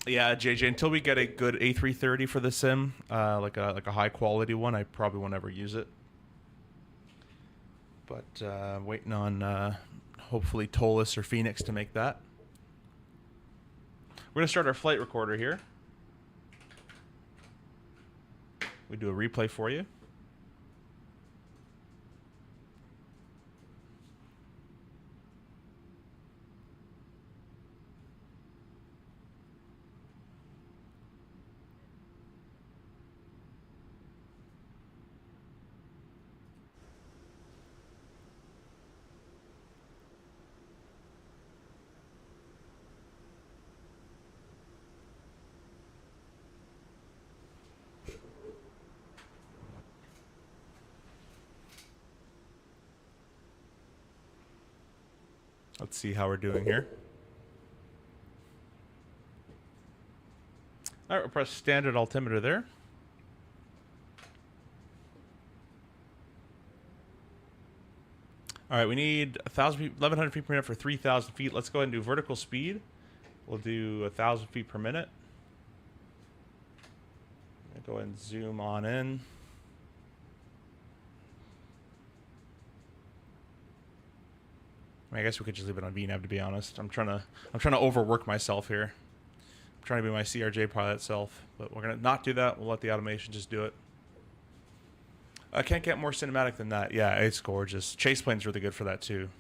Yeah, JJ, until we get a good A330 for the sim, like a high quality one, I probably won't ever use it. But waiting on hopefully Tolus or Phoenix to make that. We're going to start our flight recorder here. We do a replay for you. Let's see how we're doing here. All right, we'll press standard altimeter there. All right, we need 1,100 feet per minute for 3,000 feet. Let's go ahead and do vertical speed. We'll do 1,000 feet per minute. Go ahead and zoom on in. I guess we could just leave it on VNAV, to be honest. I'm trying to overwork myself here. I'm trying to be my CRJ pilot self, but we're gonna not do that. We'll let the automation just do it. I can't get more cinematic than that. Yeah, it's gorgeous. Chase plane's really good for that too.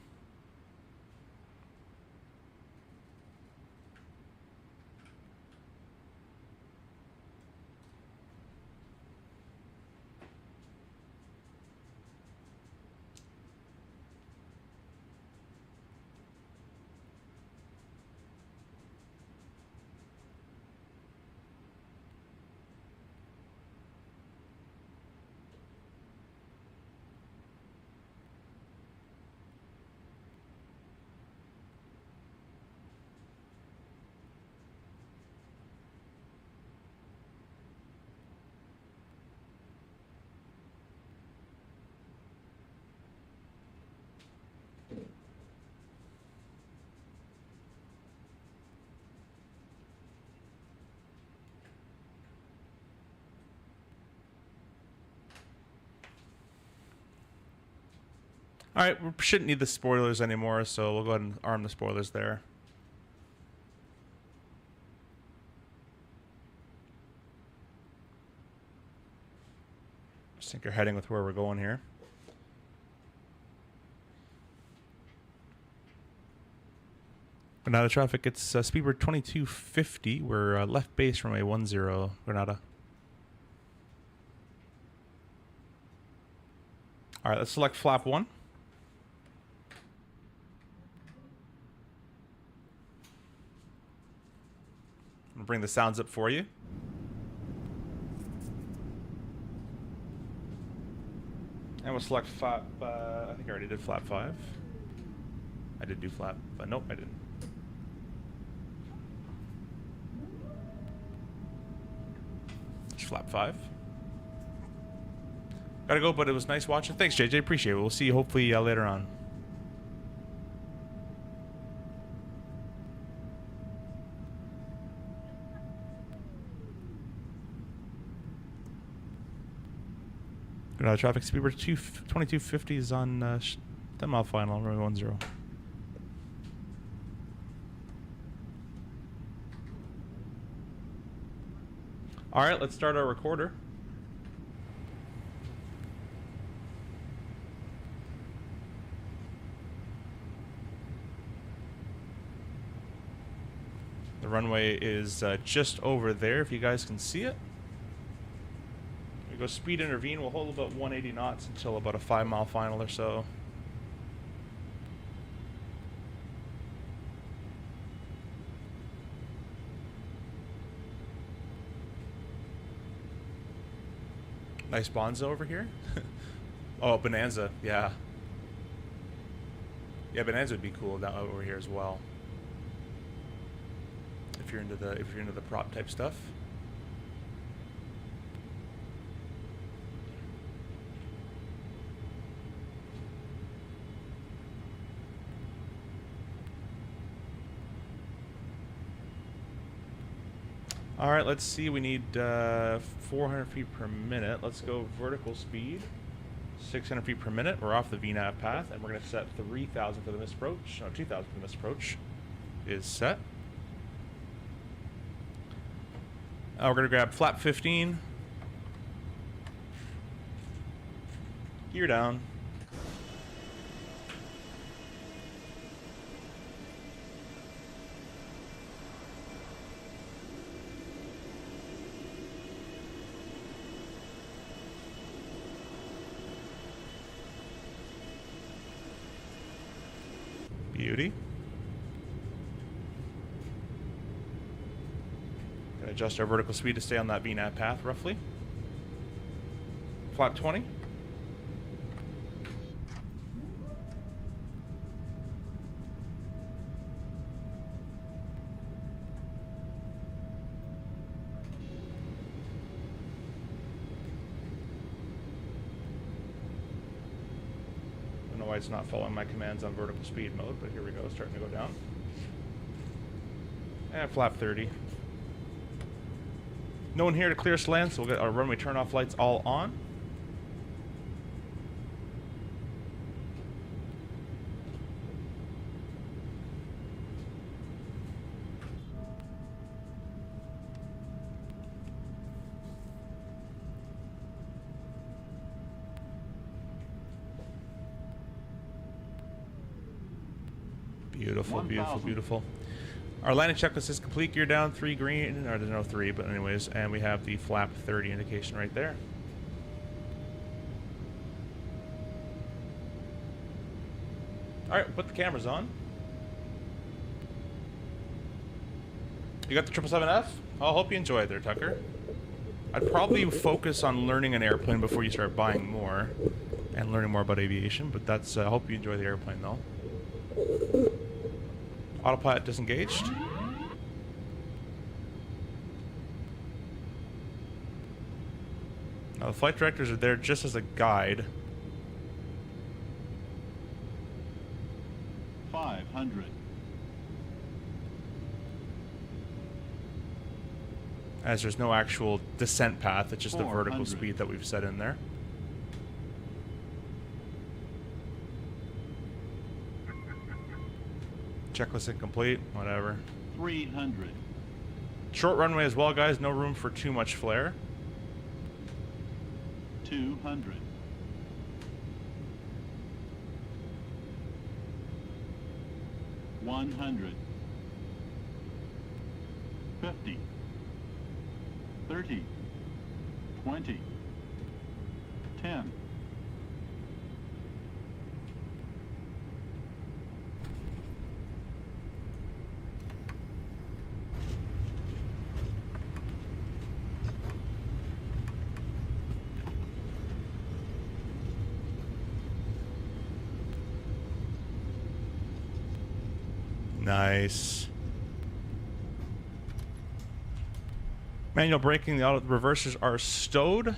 All right, we shouldn't need the spoilers anymore, so we'll go ahead and arm the spoilers there. Just think you're heading with where we're going here. Grenada traffic, it's speedbird 2250. We're left base from a 10 Grenada. All right, let's select flap 1. I'm gonna bring the sounds up for you. And we'll select flap, I think I already did flap 5. I did do flap, but nope, I didn't. Just flap 5. Gotta go, but it was nice watching. Thanks, JJ, appreciate it. We'll see you hopefully later on. Traffic speed, 2250 is on 10 mile final, runway 10. All right, let's start our recorder. The runway is just over there, if you guys can see it. We go speed intervene. We'll hold about 180 knots until about a 5 mile final or so. Nice Bonza over here. Oh, Bonanza, yeah. Yeah, Bonanza would be cool down over here as well. If you're into the prop type stuff. All right, let's see. We need 400 feet per minute. Let's go vertical speed. 600 feet per minute. We're off the VNAV path, and we're going to set 3,000 for the missed approach. No, 2,000 for the missed approach is set. We're going to grab flap 15. Gear down. Beauty. Gonna adjust our vertical speed to stay on that VNAV path roughly. Flap 20. It's not following my commands on vertical speed mode, but here we go, starting to go down. And flap 30. No one here to clear slant, so we'll get our runway turn-off lights all on. Beautiful, beautiful, beautiful. Our landing checklist is complete. Gear down, 3 green. Or there's no 3, but anyways. And we have the flap 30 indication right there. Alright, put the cameras on. You got the 777F? I hope you enjoy it there, Tucker. I'd probably focus on learning an airplane before you start buying more and learning more about aviation, but that's, I hope you enjoy the airplane though. Autopilot disengaged. Now the flight directors are there just as a guide. 500. As there's no actual descent path, it's just the vertical 400. speed that we've set in there. Checklist incomplete, whatever. 300. Short runway as well, guys. No room for too much flare. 200. 100. 50. 30. 20. 10. Nice. Manual braking, the auto reversers are stowed.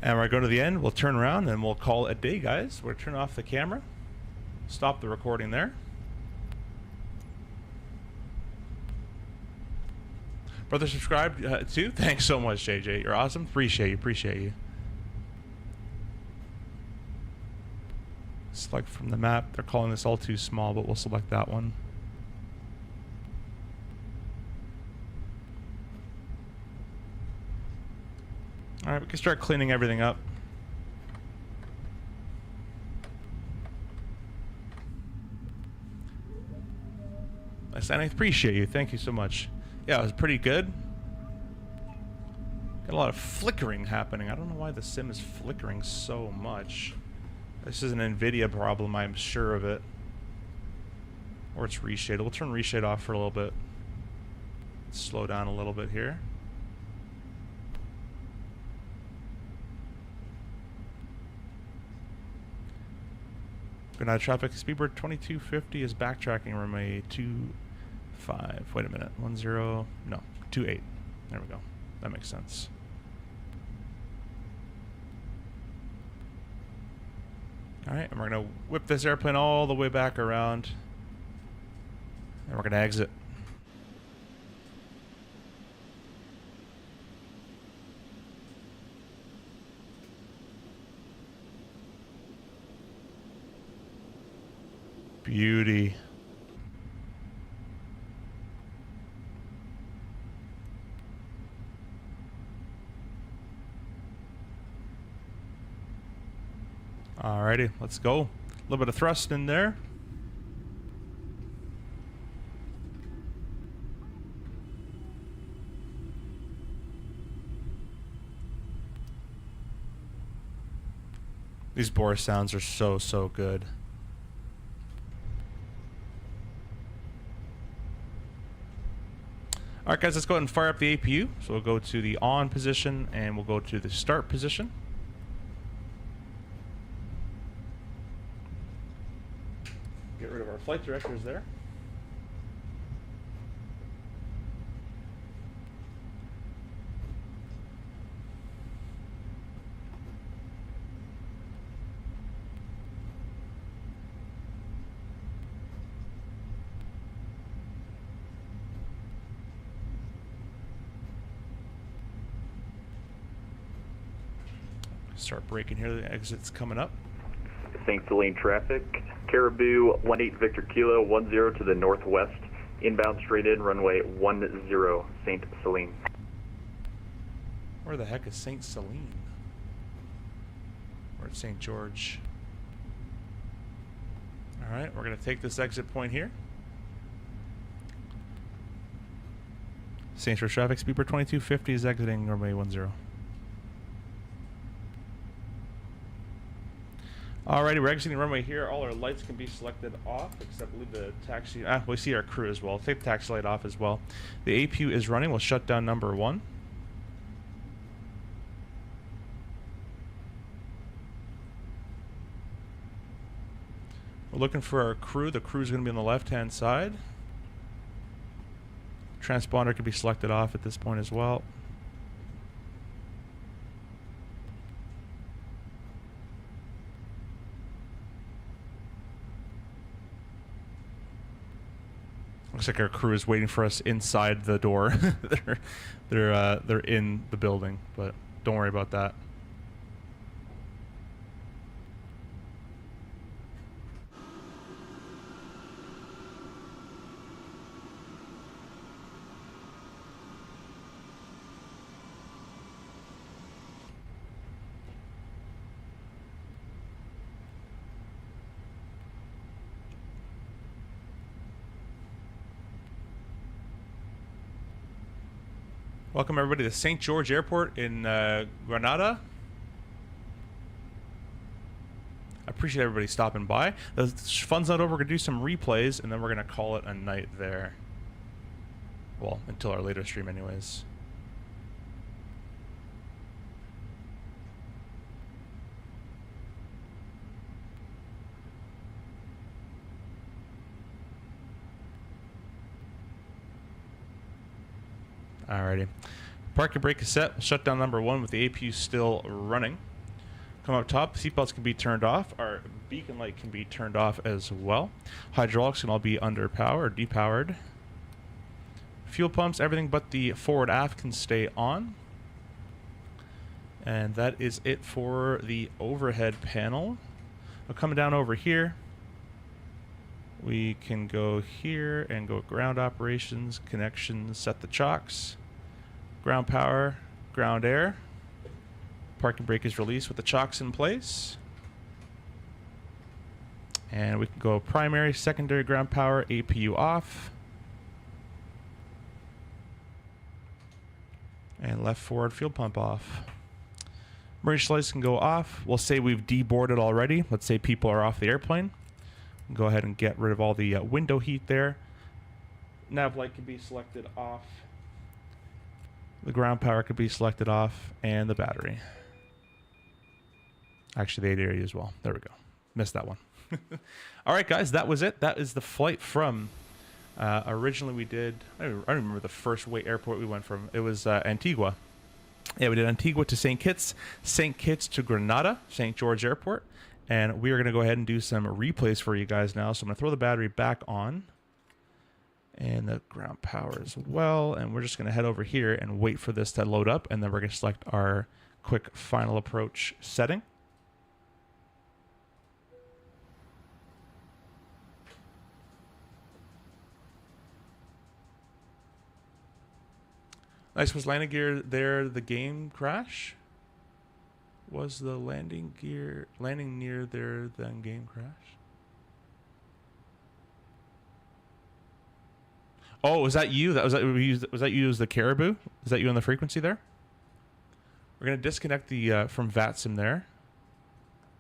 And we're going to the end. We'll turn around and we'll call it a day, guys. We'll turn off the camera. Stop the recording there. Brother, subscribe too. Thanks so much, JJ. You're awesome. Appreciate you. Appreciate you. Select from the map. They're calling this all too small, but we'll select that one. Alright, we can start cleaning everything up. I appreciate you. Thank you so much. Yeah, it was pretty good. Got a lot of flickering happening. I don't know why the sim is flickering so much. This is an NVIDIA problem, I'm sure of it. Or it's reshade. We'll turn reshade off for a little bit. Slow down a little bit here. Grenada traffic, Speedbird 2250 is backtracking runway 25. Wait a minute. 10, no, 28. There we go. That makes sense. Alright, and we're going to whip this airplane all the way back around. And we're going to exit. Beauty. Alrighty, let's go. A little bit of thrust in there. These Boris sounds are so good. Alright guys, let's go ahead and fire up the APU. So we'll go to the on position and we'll go to the start position. Get rid of our flight directors there. Start braking here, the exit's coming up. St. Celine traffic, Caribou 18 Victor Kilo 10 to the northwest, inbound straight in, runway 10, St. Celine. Where the heck is St. Celine? We're at St. George. Alright, we're going to take this exit point here. St. George traffic, Speedbird 2250 is exiting runway 10. Alrighty, we're exiting the runway here. All our lights can be selected off, except leave the taxi. We see our crew as well. Take the taxi light off as well. The APU is running. We'll shut down number 1. We're looking for our crew. The crew is going to be on the left-hand side. Transponder can be selected off at this point as well. Looks like our crew is waiting for us inside the door. they're in the building, but don't worry about that. Welcome everybody to St. George Airport in Grenada. I appreciate everybody stopping by. The fun's not over. We're going to do some replays, and then we're going to call it a night there. Well, until our later stream anyways. Alrighty. Parking brake is set. Shut down number 1 with the APU still running. Come up top. Seatbelts can be turned off. Our beacon light can be turned off as well. Hydraulics can all be under power or depowered. Fuel pumps, everything but the forward aft can stay on. And that is it for the overhead panel. Now coming down over here, we can go here and go ground operations, connections, set the chocks, ground power, ground air. Parking brake is released with the chocks in place. And we can go primary, secondary ground power, APU off. And left forward fuel pump off. Emergency lights can go off. We'll say we've deboarded already. Let's say people are off the airplane. Go ahead and get rid of all the window heat there. Nav light can be selected off. The ground power could be selected off, and the battery. Actually, the ADRU as well. There we go. Missed that one. All right, guys, that was it. That is the flight from. Originally, we did. I don't remember the first airport we went from. It was Antigua. Yeah, we did Antigua to St. Kitts to Grenada, St. George Airport. And we are going to go ahead and do some replays for you guys now. So I'm going to throw the battery back on. And the ground power as well. And we're just going to head over here and wait for this to load up. And then we're going to select our quick final approach setting. Nice. Was landing gear there the game crash? Was the landing near there then game crash? Oh, was that you? Was that you as the Caribou? Is that you on the frequency there? We're gonna disconnect the from VATSIM there.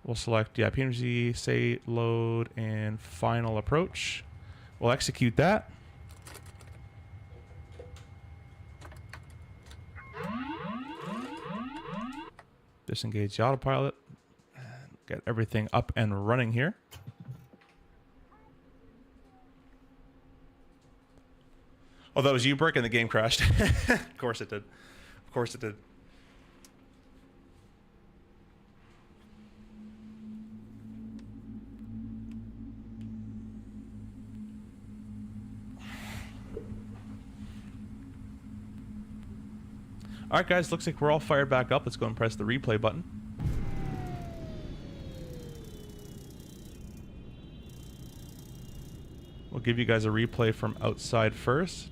We'll select PMDG, say load and final approach. We'll execute that. Disengage the autopilot. And get everything up and running here. Oh, that was you, Brick, and the game crashed. Of course it did. Of course it did. All right, guys, looks like we're all fired back up. Let's go and press the replay button. We'll give you guys a replay from outside first.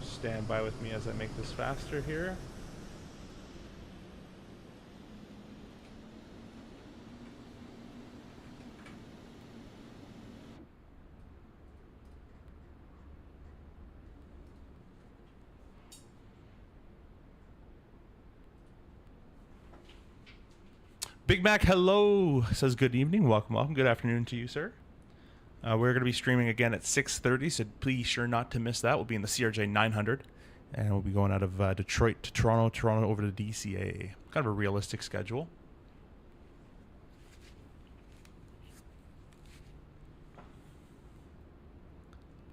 Stand by with me as I make this faster here. Big Mac, hello, says good evening, welcome. Good afternoon to you, sir. We're going to be streaming again at 6:30, so please sure not to miss that. We'll be in the CRJ 900, and we'll be going out of Detroit to Toronto, Toronto over to DCA. Kind of a realistic schedule.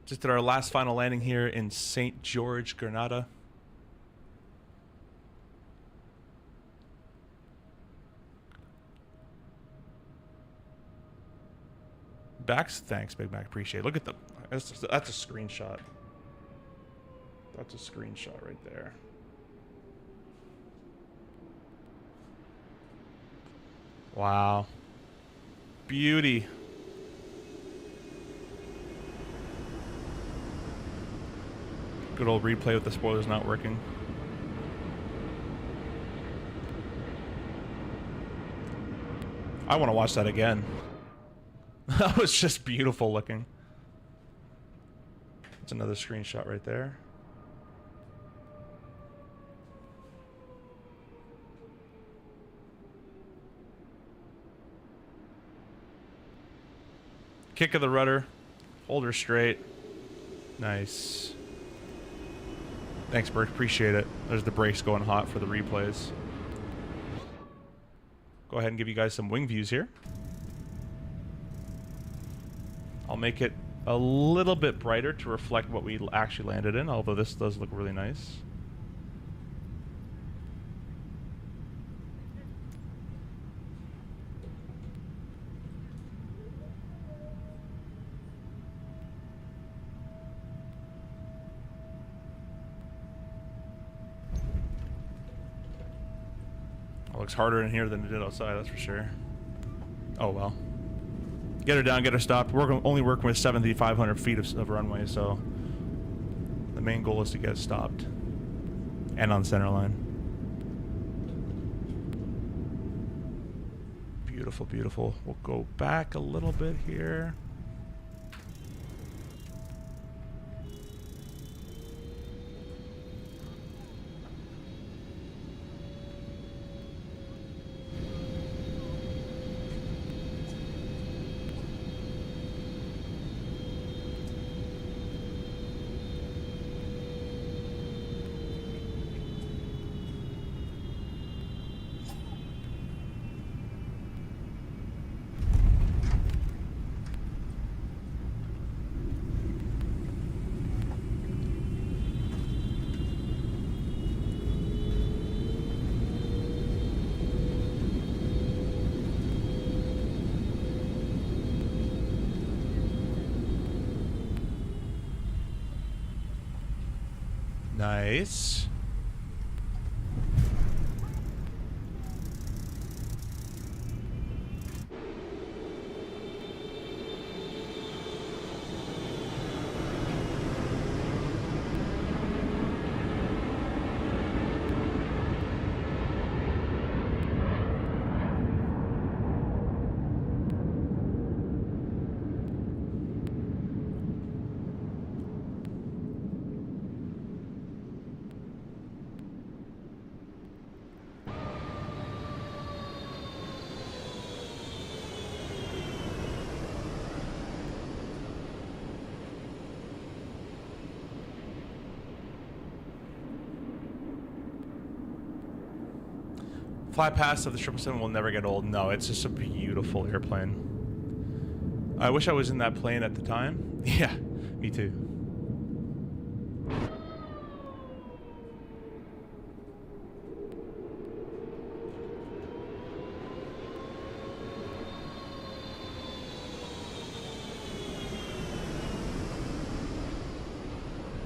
Just did our last final landing here in St. George, Grenada. Backs, thanks, Big Mac. Appreciate it. Look at the. That's a screenshot. That's a screenshot right there. Wow. Beauty. Good old replay with the spoilers not working. I want to watch that again. That was just beautiful looking. That's another screenshot right there. Kick of the rudder. Hold her straight. Nice. Thanks, Bert. Appreciate it. There's the brakes going hot for the replays. Go ahead and give you guys some wing views here. I'll make it a little bit brighter to reflect what we actually landed in, although this does look really nice. It looks harder in here than it did outside, that's for sure. Oh well. Get her down, get her stopped. We're only working with 7,500 feet of runway, so the main goal is to get it stopped and on center line. Beautiful, beautiful. We'll go back a little bit here. Nice. Fly past of the 777 will never get old. No, it's just a beautiful airplane. I wish I was in that plane at the time. Yeah, me too.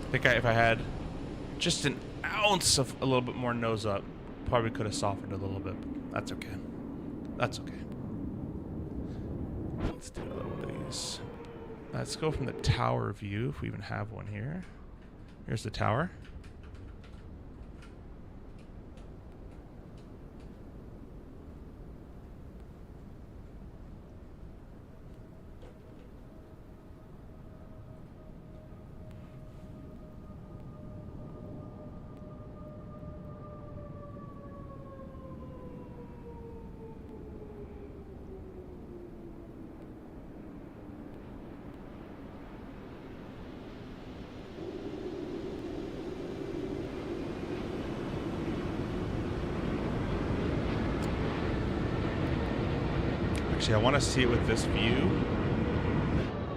I think if I had just an ounce of a little bit more nose up, probably could have softened a little bit. But that's okay. That's okay. Let's do another one of these. Let's go from the tower view, if we even have one here. Here's the tower. Actually, I want to see it with this view,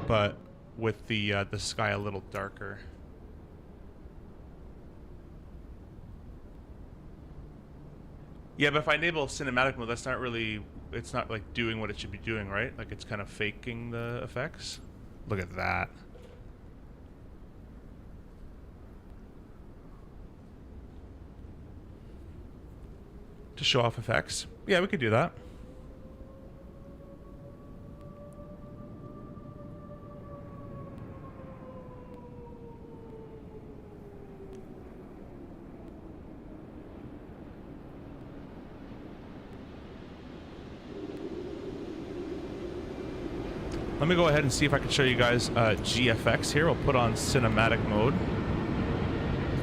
but with the sky a little darker. Yeah, but if I enable cinematic mode, that's not really, it's not like doing what it should be doing, right? Like it's kind of faking the effects. Look at that. To show off effects. Yeah, we could do that. Let me go ahead and see if I can show you guys GFX here. We'll put on cinematic mode.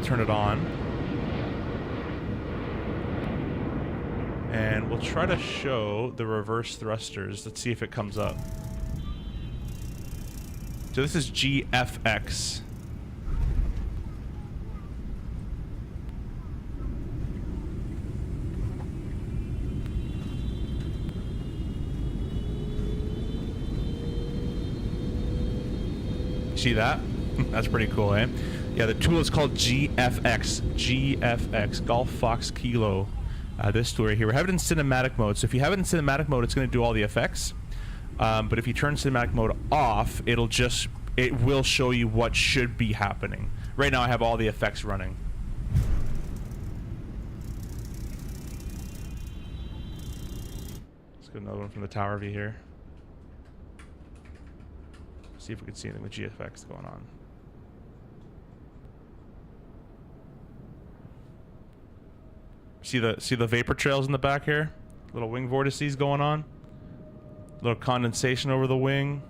Turn it on. And we'll try to show the reverse thrusters. Let's see if it comes up. So this is GFX. See that? That's pretty cool, eh? Yeah, the tool is called GFX. GFX, Golf Fox Kilo. This tool right here. We have it in cinematic mode. So if you have it in cinematic mode, it's going to do all the effects. But if you turn cinematic mode off, it will show you what should be happening. Right now I have all the effects running. Let's get another one from the tower view here. See if we can see anything with GFX going on. See the vapor trails in the back here? Little wing vortices going on. Little condensation over the wing.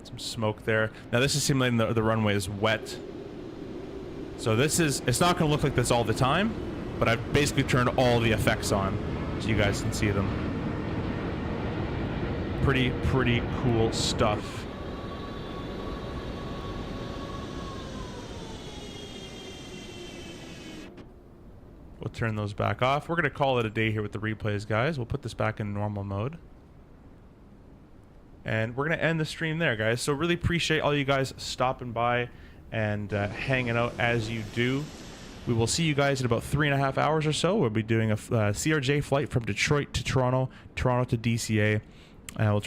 Some smoke there. Now this is simulating the runway is wet. So it's not going to look like this all the time, but I've basically turned all the effects on so you guys can see them. Pretty cool stuff. We'll turn those back off. We're going to call it a day here with the replays, guys. We'll put this back in normal mode. And we're going to end the stream there, guys. So really appreciate all you guys stopping by and hanging out as you do. We will see you guys in about 3.5 hours or so. We'll be doing a CRJ flight from Detroit to Toronto, Toronto to DCA. We'll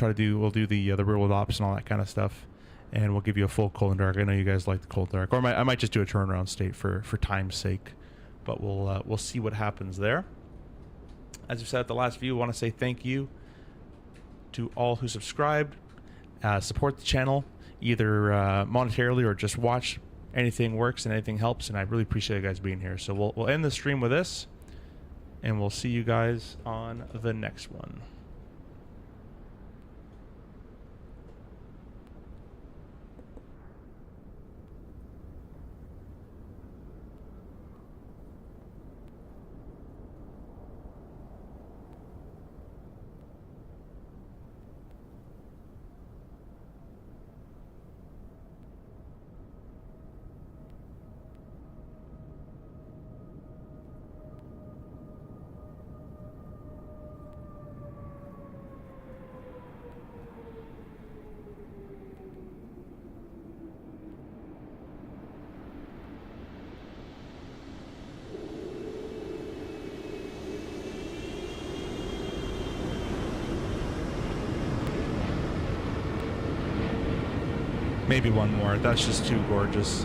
do the rear world ops and all that kind of stuff, and we'll give you a full cold and dark. I know you guys like the cold dark, or I might just do a turnaround state for time's sake, but we'll see what happens there. As we said at the last view, we want to say thank you to all who subscribed, support the channel either monetarily or just watch. Anything works and anything helps, and I really appreciate you guys being here. So we'll end the stream with this, and we'll see you guys on the next one. Maybe one more. That's just too gorgeous.